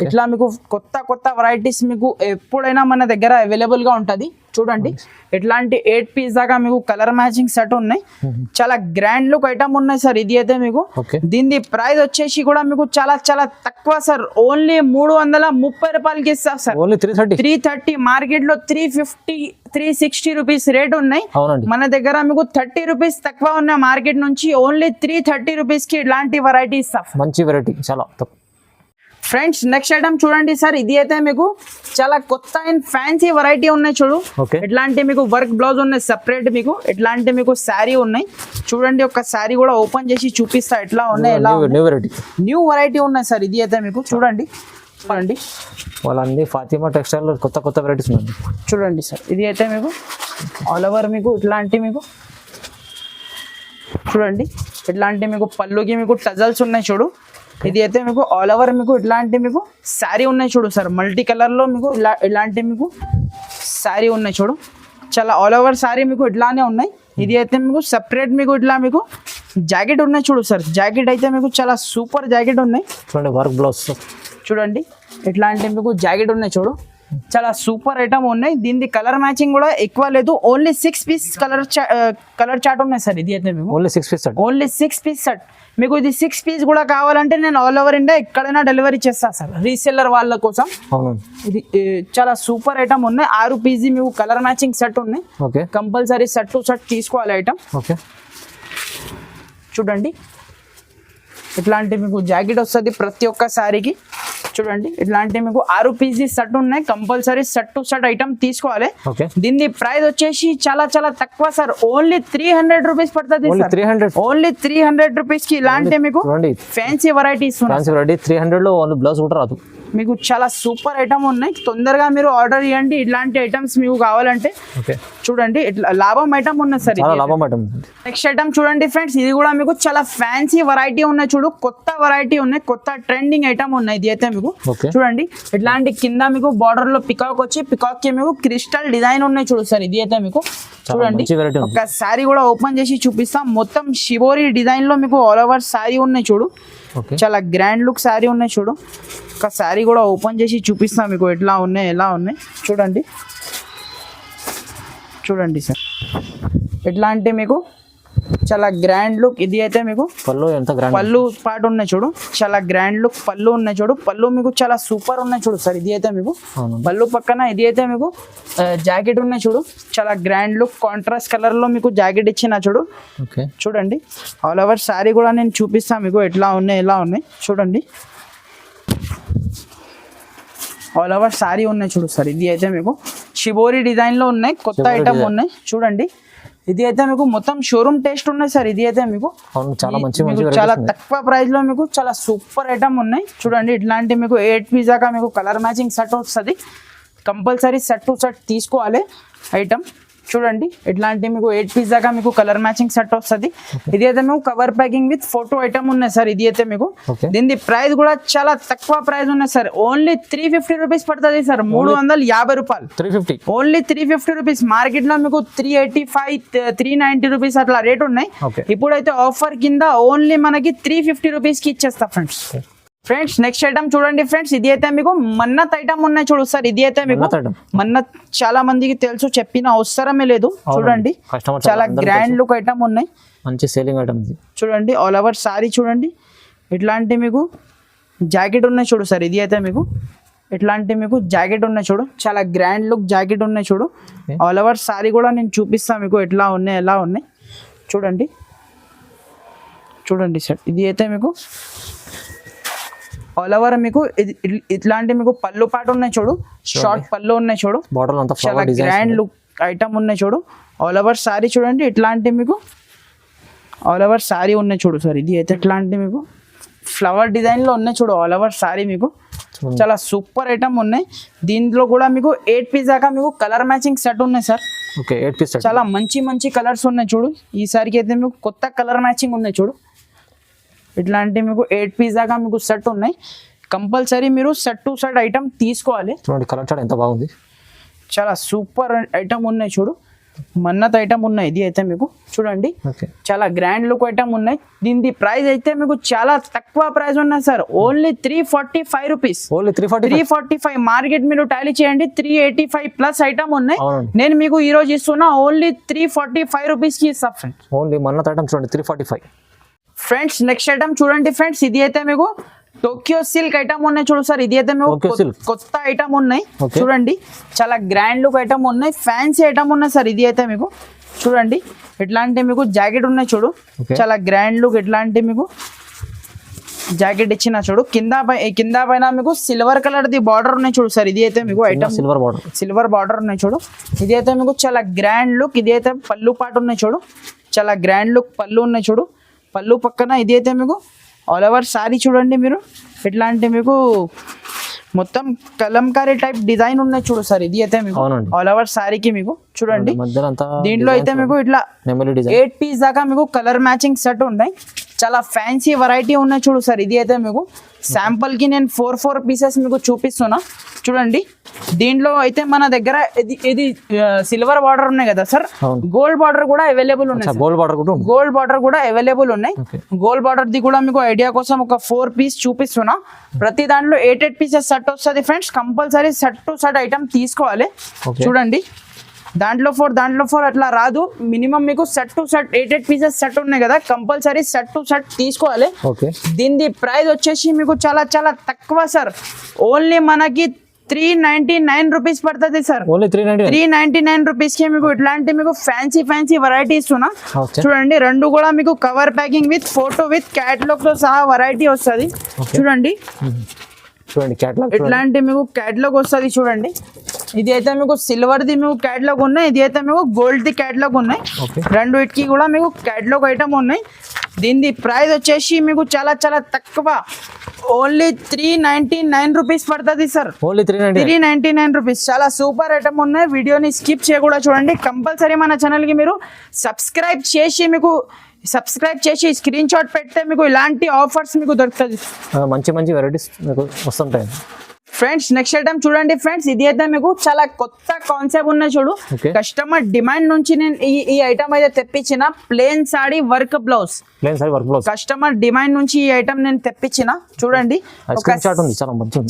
ఇట్లా మీకు కొత్త కొత్త వెరైటీస్ మీకు ఎప్పుడైనా మన దగ్గర అవైలబుల్ గా ఉంటది. చూడండి ఇట్లాంటి 8 పీస్ దాకా మీకు కలర్ మ్యాచింగ్ సెట్ ఉన్నాయి. చాలా గ్రాండ్ లుక్ ఐటమ్ ఉన్నాయి సార్. ఇది అయితే మీకు దీని ప్రైస్ వచ్చేసి కూడా మీకు చాలా చాలా తక్కువ సార్, ఓన్లీ 330 రూపాయలకి ఇస్తా సార్. 330, మార్కెట్ లో 350 360 రూపీస్ రేట్ ఉన్నాయి. మన దగ్గర మీకు 30 రూపీస్ తక్కువ ఉన్నాయి మార్కెట్ నుంచి. ఓన్లీ 330 రూపీస్ కి ఇలాంటి వెరైటీ ఇస్తా. మంచి వెరైటీ చాలా. ఫ్రెండ్స్ నెక్స్ట్ ఐటమ్ చూడండి సార్. ఇది అయితే మీకు చాలా కొత్త అండ్ ఫ్యాన్సీ వెరైటీ ఉన్నాయి చూడు. ఇట్లాంటి మీకు వర్క్ బ్లౌజ్ ఉన్నాయి సెపరేట్. మీకు ఇట్లాంటి మీకు శారీ ఉన్నాయి చూడండి. ఒక శారీ కూడా ఓపెన్ చేసి చూపిస్తా ఎట్లా ఉన్నాయి, ఎలా న్యూ వెరైటీ ఉన్నాయి సార్. ఇది అయితే మీకు చూడండి చూడండి వాళ్ళన్ని ఫాతిమా టెక్స్టైల్ కొత్త కొత్త వెరైటీస్ ఉన్నాయి చూడండి సార్. ఇది అయితే మీకు ఆల్ ఓవర్ మీకు ఇట్లాంటి మీకు చూడండి, ఇట్లాంటి మీకు పళ్ళుకి మీకు టజల్స్ ఉన్నాయి చూడు. ఇది అయితే మీకు ఆల్ ఓవర్ మీకు ఇట్లాంటి మీకు శారీ ఉన్నాయి చూడు సార్. మల్టీ కలర్ లో మీకు ఇలాంటి మీకు శారీ ఉన్నాయి చూడు. చాలా ఆల్ ఓవర్ శారీ మీకు ఇట్లానే ఉన్నాయి. ఇది అయితే మీకు సెపరేట్ మీకు ఇట్లా మీకు జాకెట్ ఉన్నాయి చూడు సార్. జాకెట్ అయితే మీకు చాలా సూపర్ జాకెట్ ఉన్నాయి చూడండి. వర్క్ బ్లౌజ్ చూడండి, ఇట్లాంటి మీకు జాకెట్ ఉన్నాయి చూడు. చాలా సూపర్ ఐటమ్ ఉన్నాయి. దీని కలర్ మ్యాచింగ్ కూడా ఎక్కువ లేదు. ఓన్లీ 6 పీస్ కలర్ చార్ట్ ఉన్నాయి సార్. ఇది అయితే మీకు ఓన్లీ 6 పీస్ సెట్. మీకు ఇది 6 పీస్ కూడా కావాలంటే నేను ఆల్ ఓవర్ ఇండియా ఎక్కడైనా డెలివరీ చేస్తా సార్, రీసెల్లర్ వాళ్ళ కోసం. ఇది చాలా సూపర్ ఐటమ్ ఉన్నాయి. 6 పీస్ మీకు కలర్ మ్యాచింగ్ సెట్ ఉన్నాయి. కంపల్సరీ సెట్ టు సెట్ తీసుకోవాలి ఐటమ్. చూడండి ఇట్లాంటి మీకు జాకెట్ వస్తుంది ప్రతి ఒక్క శారీకి. చూడండి ఇట్లాంటి మీకు 6 పీస్ సెట్ ఉన్నాయి. Compulsory set two set item తీసుకోవాలి. దీని ప్రైస్ వచ్చేసి చాలా చాలా తక్కువ సార్. ఓన్లీ 300 రూపీస్ పడుతుంది. ఓన్లీ 300 రూపీస్ కి ఇలాంటి మీకు ఫ్యాన్సీ వెరైటీస్ 300 లో బ్లౌజ్ కూడా రాదు. మీకు చాలా సూపర్ ఐటమ్ ఉన్నాయి. తొందరగా మీరు ఆర్డర్ ఇవ్వండి. ఇట్లాంటి ఐటమ్స్ మీకు కావాలంటే చూడండి ఇట్లా లాభం ఐటమ్ ఉన్నాయి సార్. నెక్స్ట్ ఐటమ్ చూడండి ఫ్రెండ్స్. ఇది కూడా మీకు చాలా ఫ్యాన్సీ వెరైటీ ఉన్నాయి చూడు. కొత్త వెరైటీ ఉన్నాయి, కొత్త ట్రెండింగ్ ఐటమ్ ఉన్నాయి. ఇది అయితే మీకు చూడండి ఇట్లాంటి కింద మీకు బార్డర్ లో పికాక్ వచ్చి పికాక్ కి మీకు క్రిస్టల్ డిజైన్ ఉన్నాయి చూడు సార్. ఇది అయితే మీకు చూడండి ఒక శారీ కూడా ఓపెన్ చేసి చూపిస్తాం. మొత్తం షిబోరి డిజైన్ లో మీకు ఆల్ ఓవర్ శారీ ఉన్నాయి చూడు. చాలా గ్రాండ్ లుక్ శారీ ఉన్నాయి చూడు. ఒక శారీ కూడా ఓపెన్ చేసి చూపిస్తాం మీకు ఎట్లా ఉన్నాయి ఎలా ఉన్నాయి. చూడండి చూడండి సార్ ఎట్లా మీకు చాలా గ్రాండ్ లుక్. ఇది అయితే మీకు పళ్ళు పాటు ఉన్నాయి చూడు. చాలా గ్రాండ్ లుక్ పళ్ళు ఉన్నాయి చూడు. పళ్ళు మీకు చాలా సూపర్ ఉన్నాయి చూడు సార్. ఇది అయితే మీకు పళ్ళు పక్కన ఇది అయితే మీకు జాకెట్ ఉన్నాయి చూడు. చాలా గ్రాండ్ లుక్ కాంట్రాస్ట్ కలర్ లో మీకు జాకెట్ ఇచ్చిన చూడు. చూడండి ఆల్ ఓవర్ శారీ కూడా నేను చూపిస్తాను మీకు ఎట్లా ఉన్నాయి ఎలా ఉన్నాయి. చూడండి ఆల్ ఓవర్ శారీ ఉన్నాయి చూడు సార్. ఇది అయితే మీకు షిబోరి డిజైన్ లో ఉన్నాయి, కొత్త ఐటమ్ ఉన్నాయి చూడండి. ఇది అయితే మీకు మొత్తం షోరూమ్ టేస్ట్ ఉన్నాయి సార్. ఇది అయితే మీకు చాలా తక్కువ ప్రైస్ లో మీకు చాలా సూపర్ ఐటమ్ ఉన్నాయి చూడండి. ఇట్లాంటి మీకు 8 పీస్ దాకా మీకు కలర్ మ్యాచింగ్ సెట్ వస్తుంది. కంపల్సరీ సెట్ టు సెట్ తీసుకోవాలి ఐటమ్. చూడండి ఇట్లాంటి మీకు 8 పీస్ దాకా మీకు కలర్ మ్యాచింగ్ సెట్ వస్తుంది. ఇది అయితే మీకు cover packing with photo item ఉన్నాయి సార్. ఇది అయితే మీకు దీని ప్రైస్ కూడా చాలా తక్కువ ప్రైస్ ఉన్నాయి సార్. ఓన్లీ 350 రూపీస్ పడుతుంది సార్. 350 రూపాయలు. Only 350 rupees. మార్కెట్ లో మీకు 385 390 రూపీస్ అట్లా రేట్ ఉన్నాయి. ఇప్పుడైతే ఆఫర్ కింద ఓన్లీ మనకి 350 రూపీస్ కి ఇచ్చేస్తా ఫ్రెండ్స్. నెక్స్ట్ ఐటమ్ చూడండి ఫ్రెండ్స్. ఇది అయితే మీకు మన్నత్ ఐటమ్ ఉన్నాయి చూడు సార్. ఇది అయితే మీకు మన్నత్ చాలా మందికి తెలుసు, చెప్పిన అవసరమే లేదు. చూడండి చాలా గ్రాండ్ లుక్ ఐటమ్ ఉన్నాయి, మంచి సేలింగ్ ఐటమ్. చూడండి ఆల్ ఓవర్ సారీ చూడండి. ఇట్లాంటి మీకు జాకెట్ ఉన్నాయి చూడు సార్. ఇది అయితే మీకు ఇట్లాంటి మీకు జాకెట్ ఉన్నాయి చూడు. చాలా గ్రాండ్ లుక్ జాకెట్ ఉన్నాయి చూడు. ఆల్ ఓవర్ సారీ కూడా నేను చూపిస్తాను మీకు ఎట్లా ఉన్నాయి ఎలా ఉన్నాయి. చూడండి చూడండి సార్. ఇది అయితే మీకు ఆల్ ఓవర్ మీకు ఇట్లాంటి మీకు పళ్ళు పాటు ఉన్నాయి చూడు. షార్ట్ పళ్ళు ఉన్నాయి చూడు. చాలా గ్రాండ్ లుక్ ఐటమ్ ఉన్నాయి చూడు. ఆల్ ఓవర్ సారీ చూడండి. ఇట్లాంటి మీకు ఆల్ ఓవర్ సారీ ఉన్నాయి చూడు సార్. ఇది అయితే ఇట్లాంటి మీకు ఫ్లవర్ డిజైన్ లో ఉన్నాయి చూడు. ఆల్ ఓవర్ సారీ మీకు చాలా సూపర్ ఐటమ్ ఉన్నాయి. దీంట్లో కూడా మీకు 8 పీస్ దాకా మీకు కలర్ మ్యాచింగ్ సెట్ ఉన్నాయి సార్. ఓకే 8 పీస్ చాలా మంచి మంచి కలర్స్ ఉన్నాయి చూడు. ఈసారికి అయితే మీకు కొత్త కలర్ మ్యాచింగ్ ఉన్నాయి చూడు. ఇట్లాంటి మీకు 8 పీస్ దాకా మీకు సెట్ ఉన్నాయి. కంపల్సరీ మీరు సెట్ టు సెట్ ఐటమ్ తీసుకోవాలి. చూడండి కలర్ చార్ట్ ఎంత బాగుంది. చాలా సూపర్ ఐటమ్ ఉన్నాయి చూడు. మన్నత్ ఐటమ్ ఉన్నాయి. ఇది అయితే మీకు చూడండి చాలా గ్రాండ్ లుక్ ఐటమ్ ఉన్నాయి. దీని ప్రైస్ అయితే మీకు చాలా తక్కువ ప్రైస్ ఉన్నాయి sir. Only 345 rupees. Only 345. Market మీరు టాలీ చేయండి 385 ప్లస్ ఐటమ్ ఉన్నాయి. నేను మీకు ఈ రోజు ఇస్తున్నా ఓన్లీ 345 రూపీస్ కి ఇస్తా ఫ్రెండ్స్. ఓన్లీ మన్నత్ ఐటమ్ చూడండి 345. ఫ్రెండ్స్ నెక్స్ట్ ఐటమ్ చూడండి ఫ్రెండ్స్. ఇది అయితే మీకు టోక్యో సిల్క్ ఐటమ్ ఉన్నాయి చూడు సార్. ఇది అయితే మీకు కొత్త ఐటమ్ ఉన్నాయి చూడండి. చాలా గ్రాండ్ లుక్ ఐటమ్ ఉన్నాయి. ఫ్యాన్సీ ఐటమ్ ఉన్నాయి సార్. ఇది అయితే మీకు చూడండి ఇట్లాంటి మీకు జాకెట్ ఉన్నాయి చూడు. చాలా గ్రాండ్ లుక్ ఇట్లాంటి మీకు జాకెట్ ఇచ్చిన చూడు. కింద పైన మీకు సిల్వర్ కలర్ ది బార్డర్ ఉన్నాయి చూడు సార్. ఇది అయితే మీకు ఐటమ్ సిల్వర్ బార్డర్ ఉన్నాయి చూడు. ఇది అయితే మీకు చాలా గ్రాండ్ లుక్. ఇది అయితే పళ్ళు పాటు ఉన్నాయి చూడు. చాలా గ్రాండ్ లుక్ పళ్ళు ఉన్నాయి చూడు. పళ్ళు పక్కన ఇది అయితే మీకు ఆల్ ఓవర్ సారీ చూడండి మీరు. ఇట్లాంటి మీకు మొత్తం కలంకారీ టైప్ డిజైన్ ఉన్నాయి చూడు సార్. ఇది అయితే మీకు ఆల్ ఓవర్ సారీకి మీకు చూడండి. దీంట్లో అయితే మీకు ఇట్లా 8 పీస్ దాకా మీకు కలర్ మ్యాచింగ్ సెట్ ఉన్నాయి. చాలా ఫ్యాన్సీ వెరైటీ ఉన్నాయి చూడు సార్. ఇది అయితే మీకు శాంపుల్ కి నేను 4 పీసెస్ మీకు చూపిస్తున్నా చూడండి. దీంట్లో అయితే మన దగ్గర ఇది సిల్వర్ బార్డర్ ఉన్నాయి కదా సార్. గోల్డ్ బార్డర్ కూడా అవైలబుల్ ఉన్నాయి. గోల్డ్ బార్డర్ కూడా అవైలబుల్ ఉన్నాయి. గోల్డ్ బార్డర్ ది కూడా మీకు ఐడియా కోసం ఒక 4 పీస్ చూపిస్తున్నా. ప్రతి దాంట్లో 8 పీసెస్ సెట్ వస్తుంది friends. Compulsory set two set item తీసుకోవాలి చూడండి. దాంట్లో 4 అట్లా రాదు. మినిమం మీకు set two set 8 pieces set ఉన్నాయి కదా. కంపల్సరీ సెట్ టు సెట్ తీసుకోవాలి. దీని ప్రైస్ వచ్చేసి మీకు చాలా చాలా తక్కువ సార్. ఓన్లీ మనకి 399 రూపీస్ పడుతుంది సార్. 399 రూపీస్ కి మీకు ఇట్లాంటి మీకు ఫ్యాన్సీ వెరైటీ ఇస్తున్నా చూడండి. రెండు కూడా మీకు cover packing with photo with catalogue తో సహా వెరైటీ వస్తుంది చూడండి. ఇట్లాంటి మీకు క్యాటలాగ్ వస్తుంది చూడండి. ఇది అయితే మీకు సిల్వర్ ది మీకు క్యాటలాగ్ ఉన్నాయి. ఇది అయితే మీకు గోల్డ్ ది క్యాటలాగ్ ఉన్నాయి. రెండుకి కూడా మీకు క్యాటలాగ్ ఐటమ్ ఉన్నాయి. దీని ప్రైస్ వచ్చేసి మీకు చాలా చాలా తక్కువ. ఓన్లీ 399 రూపీస్ పడుతుంది సార్. 399 రూపీస్. చాలా సూపర్ ఐటమ్ ఉన్నాయి. వీడియోని స్కిప్ చేయకుండా చూడండి. కంపల్సరీ మన ఛానల్ కి మీరు సబ్స్క్రైబ్ చేసి స్క్రీన్ షాట్ పెడితే మీకు ఇలాంటి ఆఫర్స్ మీకు దొరుకుతుంది. మంచి వెరైటీస్ మీకు వస్తుంటాయి ఫ్రెండ్స్. నెక్స్ట్ ఐటమ్ చూడండి ఫ్రెండ్స్. ఇది అయితే మీకు చాలా కొత్త కాన్సెప్ట్ ఉన్నాయి చూడు. కస్టమర్ డిమాండ్ నుంచి నేను ఈ ఐటమ్ అయితే తెప్పించిన. Plain sari work blouse. Customer demand నుంచి ఈ ఐటమ్ నేను తెప్పించిన చూడండి.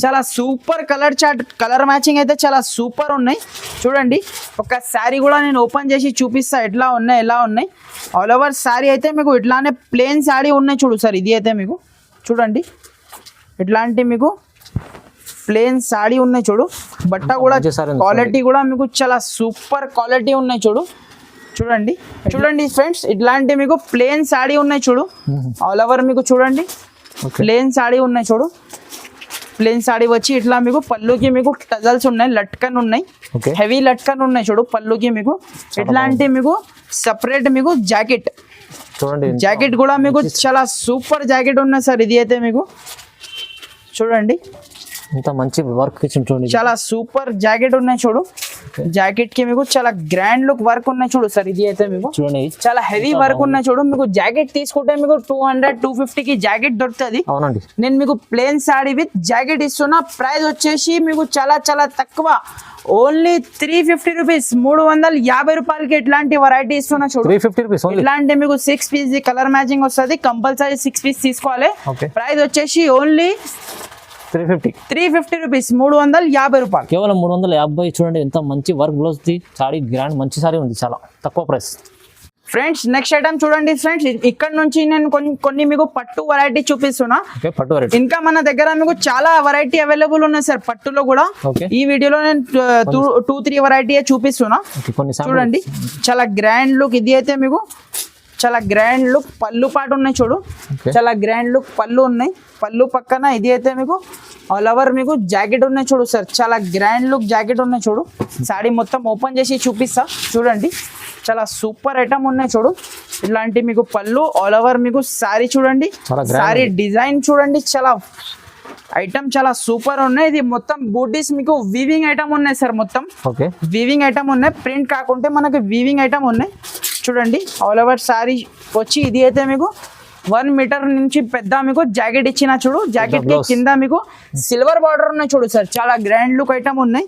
చాలా super colour chart colour matching అయితే చాలా సూపర్ ఉన్నాయి చూడండి. ఒక శారీ కూడా నేను ఓపెన్ చేసి చూపిస్తా ఎలా ఉన్నాయి. ఆల్ ఓవర్ శారీ అయితే మీకు ఇట్లానే ప్లేన్ శారీ ఉన్నాయి చూడు సార్. ఇది అయితే మీకు చూడండి ఇట్లాంటి మీకు ప్లేన్ సాడీ ఉన్నాయి చూడు. బట్ట కూడా క్వాలిటీ కూడా మీకు చాలా సూపర్ క్వాలిటీ ఉన్నాయి చూడండి ఫ్రెండ్స్. ఇట్లాంటి మీకు ప్లేన్ సాడీ ఉన్నాయి చూడు. ఆల్ ఓవర్ మీకు చూడండి ప్లేన్ సాడీ ఉన్నాయి చూడు. ప్లేన్ సాడీ వచ్చి ఇట్లా మీకు పళ్ళుకి మీకు టజల్స్ ఉన్నాయి. లట్కన్ ఉన్నాయి. హెవీ లట్కన్ ఉన్నాయి చూడు పళ్ళుకి మీకు. ఇట్లాంటి మీకు సపరేట్ మీకు జాకెట్ కూడా మీకు చాలా సూపర్ జాకెట్ ఉన్నాయి సార్. ఇది అయితే మీకు చూడండి ఇంత మంచి వర్క్ చూడండి. చాలా సూపర్ జాకెట్ ఉన్నాయి చూడు. జాకెట్ కి మీకు చాలా గ్రాండ్ లుక్ వర్క్ ఉన్నాయి చూడు సార్. ఇది అయితే మీకు చూడండి చాలా హెవీ వర్క్ ఉన్నాయి చూడు. మీకు జాకెట్ తీసుకుంటే మీకు 200-250 కి జాకెట్ దొరుకుతుంది. నేను మీకు ప్లేన్ సాడీ విత్ జాకెట్ ఇస్తున్నా. ప్రైస్ వచ్చేసి మీకు చాలా చాలా తక్కువ. Only 350 rupees. 350 రూపాయలకి ఇట్లాంటి వెరైటీ ఇస్తున్నా చూడు. 350 రూపీస్. ఇట్లాంటి మీకు 6 పీస్ కలర్ మ్యాచింగ్ వస్తుంది. కంపల్సరీ 6 పీస్ తీసుకోవాలి. ప్రైస్ వచ్చేసి ఓన్లీ 350 రూపీస్. 350 రూపాయలు. కేవలం 350. చూడండి ఎంత మంచి work blouse the sorry. Grand మంచి సారీ ఉంది. చాలా తక్కువ ప్రైస్. ఫ్రెండ్స్ నెక్స్ట్ ఐటమ్ చూడండి ఫ్రెండ్స్. ఇక్కడ నుంచి నేను కొన్ని మీకు పట్టు వెరైటీ చూపిస్తున్నా. ఇంకా మన దగ్గర మీకు చాలా వెరైటీ అవైలబుల్ ఉన్నాయి సార్ పట్టులో కూడా. ఈ వీడియోలో నేను 2-3 వెరైటీ చూపిస్తున్నా చూడండి. చాలా గ్రాండ్ లుక్. ఇది అయితే మీకు చాలా గ్రాండ్ లుక్ పళ్ళు పాటు ఉన్నాయి చూడు. చాలా గ్రాండ్ లుక్ పళ్ళు ఉన్నాయి. పళ్ళు పక్కన ఇది అయితే మీకు ఆల్ ఓవర్ మీకు జాకెట్ ఉన్నాయి చూడు సార్. చాలా గ్రాండ్ లుక్ జాకెట్ ఉన్నాయి చూడు. సాడీ మొత్తం ఓపెన్ చేసి చూపిస్తా చూడండి. చాలా సూపర్ ఐటమ్ ఉన్నాయి చూడు. ఇలాంటి మీకు పళ్ళు ఆల్ ఓవర్ మీకు సారీ చూడండి. సారీ డిజైన్ చూడండి. చాలా ఐటమ్ చాలా సూపర్ ఉన్నాయి. ఇది మొత్తం బూటీస్ మీకు వీవింగ్ ఐటమ్ ఉన్నాయి సార్. మొత్తం ఓకే వీవింగ్ ఐటమ్ ఉన్నాయి, ప్రింట్ కాకుంటే మనకి వీవింగ్ ఐటమ్ ఉన్నాయి. చూడండి ఆల్ ఓవర్ సారీ వచ్చి ఇది అయితే మీకు 1 మీటర్ నుంచి పెద్ద మీకు జాకెట్ ఇచ్చిన చూడు. జాకెట్ కి కింద మీకు సిల్వర్ బార్డర్ ఉన్నాయి చూడు సార్. చాలా గ్రాండ్ లుక్ ఐటమ్ ఉన్నాయి.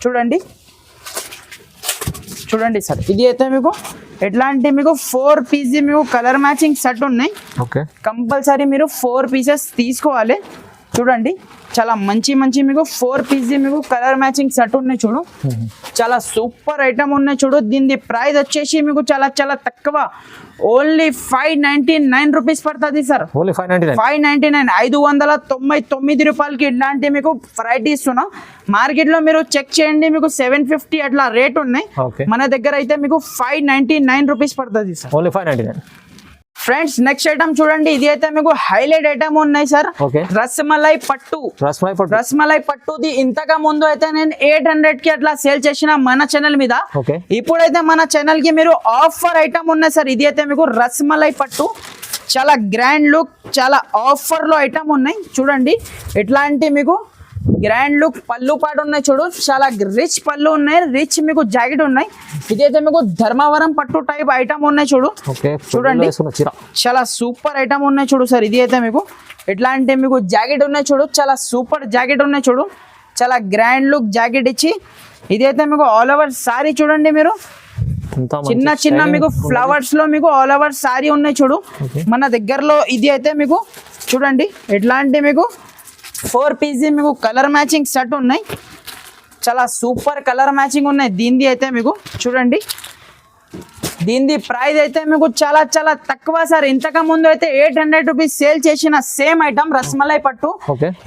చూడండి చూడండి సార్, ఇది అయితే మీకు ఎట్లాంటి మీకు 4 పీస్ మీకు కలర్ మ్యాచింగ్ సెట్ ఉన్నాయి. ఓకే కంపల్సరీ మీరు 4 పీసెస్ తీసుకోవాలి. చూడండి చాలా మంచి మంచి మీకు 4 పీస్ మీకు కలర్ మ్యాచింగ్ సెట్ ఉన్నాయి చూడు. చాలా సూపర్ ఐటమ్ ఉన్నాయి చూడు. దీని ప్రైస్ వచ్చేసి మీకు చాలా చాలా తక్కువ, ఓన్లీ 599 రూపీస్ పడుతుంది సార్. ఓన్లీ 599 599 రూపాయలకి ఇట్లాంటి మీకు వెరైటీ ఇస్తున్నా. మార్కెట్ లో మీరు చెక్ చేయండి, మీకు 750 అట్లా రేట్ ఉన్నాయి. మన దగ్గర అయితే మీకు 599 రూపీస్ పడుతుంది sir. Only 599. Friends next item చూడండి, ఇది అయితే మీకు హైలైట్ ఐటమ్ ఉన్నాయి సార్. రసమలై పట్టు. రసమలై పట్టుది ఇంతగా ముందు అయితే నేను 800 కి అట్లా సేల్ చేసిన మన ఛానల్ మీద. ఇప్పుడైతే మన ఛానల్ కి మీరు ఆఫర్ ఐటమ్ ఉన్నాయి సార్. ఇది అయితే మీకు రసమలై పట్టు, చాలా గ్రాండ్ లుక్, చాలా ఆఫర్ లో ఐటమ్ ఉన్నాయి. చూడండి ఎట్లాంటి మీకు గ్రాండ్ లుక్ పళ్ళు పాటు ఉన్నాయి చూడు. చాలా రిచ్ పళ్ళు ఉన్నాయి, రిచ్ మీకు జాకెట్ ఉన్నాయి. ఇదైతే మీకు ధర్మవరం పట్టు టైప్ ఐటమ్ ఉన్నాయి చూడు. చూడండి చాలా సూపర్ ఐటమ్ ఉన్నాయి చూడు సార్. ఇది అయితే మీకు ఎట్లాంటి మీకు జాకెట్ ఉన్నాయి చూడు. చాలా సూపర్ జాకెట్ ఉన్నాయి చూడు. చాలా గ్రాండ్ లుక్ జాకెట్ ఇచ్చి ఇదైతే మీకు ఆల్ ఓవర్ సారీ చూడండి. మీరు చిన్న చిన్న మీకు ఫ్లవర్స్ లో మీకు ఆల్ ఓవర్ సారీ ఉన్నాయి చూడు మన దగ్గరలో. ఇది అయితే మీకు చూడండి ఎట్లాంటి మీకు 4 పీస్ మీకు కలర్ మ్యాచింగ్ సెట్ ఉన్నాయి. చాలా సూపర్ కలర్ మ్యాచింగ్ ఉన్నాయి. దీనిది అయితే మీకు చూడండి, దీనిది ప్రైస్ అయితే మీకు చాలా చాలా తక్కువ సార్. ఇంతకు ముందు అయితే 800 రూపీస్ సేల్ చేసిన సేమ్ ఐటమ్ రసమలై పట్టు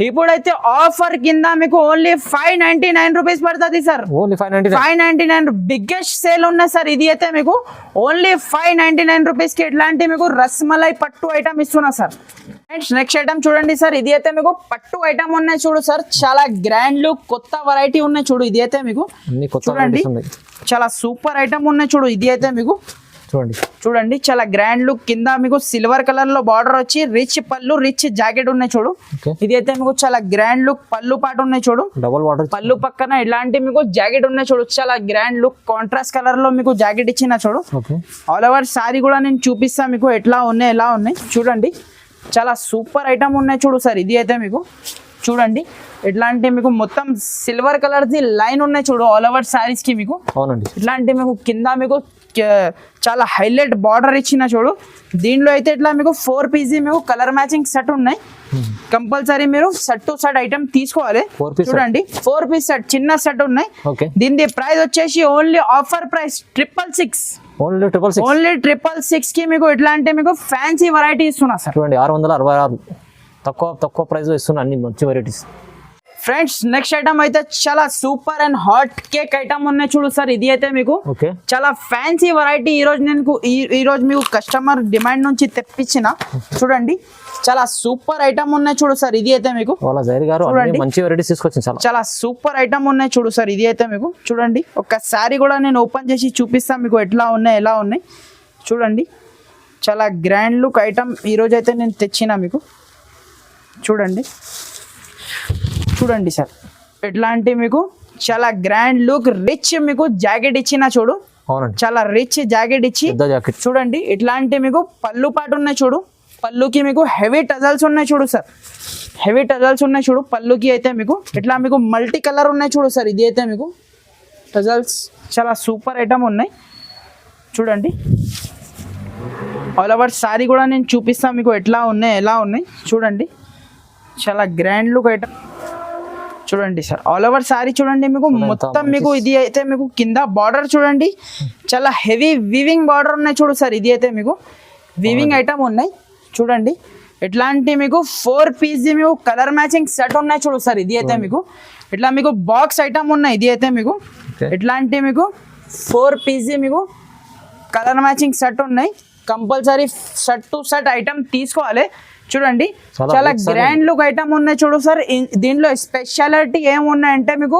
ఇప్పుడైతే ఆఫర్ కింద మీకు ఓన్లీ 599 రూపీస్ పడుతుంది సార్. 599 బిగ్గెస్ట్ సేల్ ఉన్నాయి సార్. ఇది అయితే మీకు ఓన్లీ 599 రూపీస్ కి ఇట్లాంటి మీకు రసమలై పట్టు ఐటమ్ ఇస్తున్నా సార్. నెక్స్ట్ ఐటమ్ చూడండి సార్, ఇది అయితే మీకు పట్టు ఐటమ్ ఉన్నాయి చూడు సార్. చాలా గ్రాండ్ లుక్ కొత్త వెరైటీ ఉన్నాయి చూడు. ఇది అయితే మీకు చూడండి చాలా సూపర్ ఐటమ్ ఉన్నాయి చూడు. ఇది అయితే మీకు చూడండి చాలా గ్రాండ్ లుక్, కింద మీకు సిల్వర్ కలర్ లో బార్డర్ వచ్చి రిచ్ పళ్ళు, రిచ్ జాకెట్ ఉన్నాయి చూడు. ఇది అయితే మీకు చాలా గ్రాండ్ లుక్ పళ్ళు పాటు ఉన్నాయి చూడు. డబుల్ బార్డర్ పళ్ళు పక్కన ఇలాంటి మీకు జాకెట్ ఉన్నాయి చూడు. చాలా గ్రాండ్ లుక్ కాంట్రాస్ట్ కలర్ లో మీకు జాకెట్ ఇచ్చిన చూడు. ఆల్ ఓవర్ సారీ కూడా నేను చూపిస్తాను మీకు ఎట్లా ఉన్నాయి ఎలా ఉన్నాయి. చూడండి చాలా సూపర్ ఐటమ్ ఉన్నాయి చూడు సార్. ఇది అయితే మీకు చూడండి ఇట్లాంటి మీకు మొత్తం సిల్వర్ కలర్ ది లైన్ ఉన్నాయి చూడు ఆల్ ఓవర్ సారీస్ కి. మీకు ఇట్లాంటి మీకు కింద మీకు చాలా హైలైట్ బార్డర్ ఇచ్చిన చూడు. దీనిలో అయితే ఇట్లా మీకు 4 పీస్ మీకు కలర్ మ్యాచింగ్ సెట్ ఉన్నాయి. కంపల్సరీ మీరు సెట్ టు సెట్ ఐటమ్ తీసుకోవాలి. చూడండి 4 పీస్ సెట్ చిన్న సెట్ ఉన్నాయి. దీని ప్రైస్ వచ్చేసి ఓన్లీ ఆఫర్ ప్రైస్ 666. ఓన్లీ 666 కి మీకు ఇట్లాంటి మీకు ఫ్యాన్సీ వెరైటీ ఇస్తున్నా సార్. చూడండి 666 తక్కువ ప్రైస్ ఇస్తున్నా అన్ని మంచి వెరైటీస్. ఫ్రెండ్స్ నెక్స్ట్ ఐటమ్ అయితే చాలా super and hot cake item ఉన్నాయి చూడు సార్. ఇది అయితే మీకు చాలా ఫ్యాన్సీ వెరైటీ. ఈ రోజు మీకు కస్టమర్ డిమాండ్ నుంచి తెప్పించిన చూడండి చాలా సూపర్ ఐటమ్ ఉన్నాయి చూడు సార్. ఇది అయితే మీకు మంచి వెరైటీస్ తీసుకొచ్చింది. చాలా సూపర్ ఐటమ్ ఉన్నాయి చూడు సార్. ఇది అయితే మీకు చూడండి ఒక్కసారి కూడా నేను ఓపెన్ చేసి చూపిస్తాను మీకు ఎట్లా ఉన్నాయి ఎలా ఉన్నాయి. చూడండి చాలా గ్రాండ్ లుక్ ఐటమ్ ఈ రోజు అయితే నేను తెచ్చిన మీకు. చూడండి సార్ ఎట్లాంటి మీకు చాలా గ్రాండ్ లుక్ రిచ్ మీకు జాకెట్ ఇచ్చిన చూడు. చాలా రిచ్ జాకెట్ ఇచ్చి చూడండి ఇట్లాంటి మీకు పళ్ళు పాటు ఉన్నాయి చూడు. పళ్ళుకి మీకు హెవీ టజల్స్ ఉన్నాయి చూడు సార్. హెవీ టజల్స్ ఉన్నాయి చూడు పళ్ళుకి. అయితే మీకు ఇట్లా మీకు మల్టీ కలర్ ఉన్నాయి చూడు సార్. ఇది అయితే మీకు టజల్స్ చాలా సూపర్ ఐటమ్ ఉన్నాయి. చూడండి ఆల్ ఓవర్ సారీ కూడా నేను చూపిస్తాను మీకు ఎట్లా ఉన్నాయి ఎలా ఉన్నాయి. చూడండి చాలా గ్రాండ్ లుక్ ఐటమ్. చూడండి సార్ ఆల్ ఓవర్ సారీ చూడండి మీకు మొత్తం మీకు ఇది అయితే మీకు కింద బార్డర్ చూడండి చాలా హెవీ వీవింగ్ బార్డర్ ఉన్నాయి చూడు సార్. ఇది అయితే మీకు వీవింగ్ ఐటమ్ ఉన్నాయి. చూడండి ఎట్లాంటి మీకు 4 పీస్ మీకు కలర్ మ్యాచింగ్ సెట్ ఉన్నాయి చూడు సార్. ఇది అయితే మీకు ఇట్లా మీకు బాక్స్ ఐటమ్ ఉన్నాయి. ఇది అయితే మీకు ఎట్లాంటి మీకు 4 పీస్ మీకు కలర్ మ్యాచింగ్ సెట్ ఉన్నాయి. Compulsory set two set item తీసుకోవాలి. చూడండి చాలా గ్రాండ్ లుక్ ఐటమ్ ఉన్నాయి చూడు సార్. దీంట్లో స్పెషాలిటీ ఏమున్నాయంటే మీకు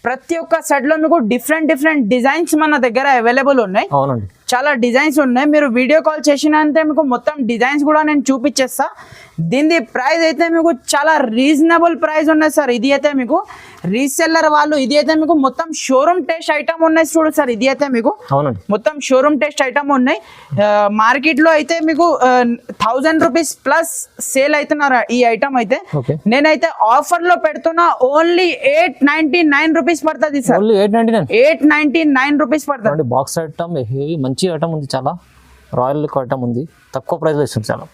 ప్రతి ఒక్క సెట్ లో మీకు డిఫరెంట్ డిజైన్స్ మన దగ్గర అవైలబుల్ ఉన్నాయి. చాలా డిజైన్స్ ఉన్నాయి. మీరు వీడియో కాల్ చేసినంతే మీకు మొత్తం డిజైన్స్ కూడా నేను చూపించేస్తా. దీని ప్రైస్ అయితే మీకు చాలా రీజనబుల్ ప్రైస్ ఉన్నాయి సార్. ఇది అయితే మీకు రీసెల్లర్ వాళ్ళు, ఇది అయితే మీకు మొత్తం షోరూమ్ టెస్ట్ ఐటమ్ ఉన్నాయి చూడు సార్. ఇది అయితే మీకు అవునండి మొత్తం షోరూమ్ టెస్ట్ ఐటమ్ ఉన్నాయి. మార్కెట్ లో అయితే మీకు 1000 రూపీస్ ప్లస్ సేల్ అవుతున్నారు ఈ ఐటమ్ అయితే. ఓకే నేనైతే ఆఫర్ లో పెడుతున్నా ఓన్లీ 899 రూపీస్ పడుతుంది సార్. ఓన్లీ 899 899 రూపీస్ పడుతుంది. బాక్స్ ఐటమ్ హెవీ మంచి ఐటమ్ ఉంది, చాలా రాయల్ ఐటమ్ ఉంది, తక్కువ ప్రైస్ లో ఇస్తుంది చాలా.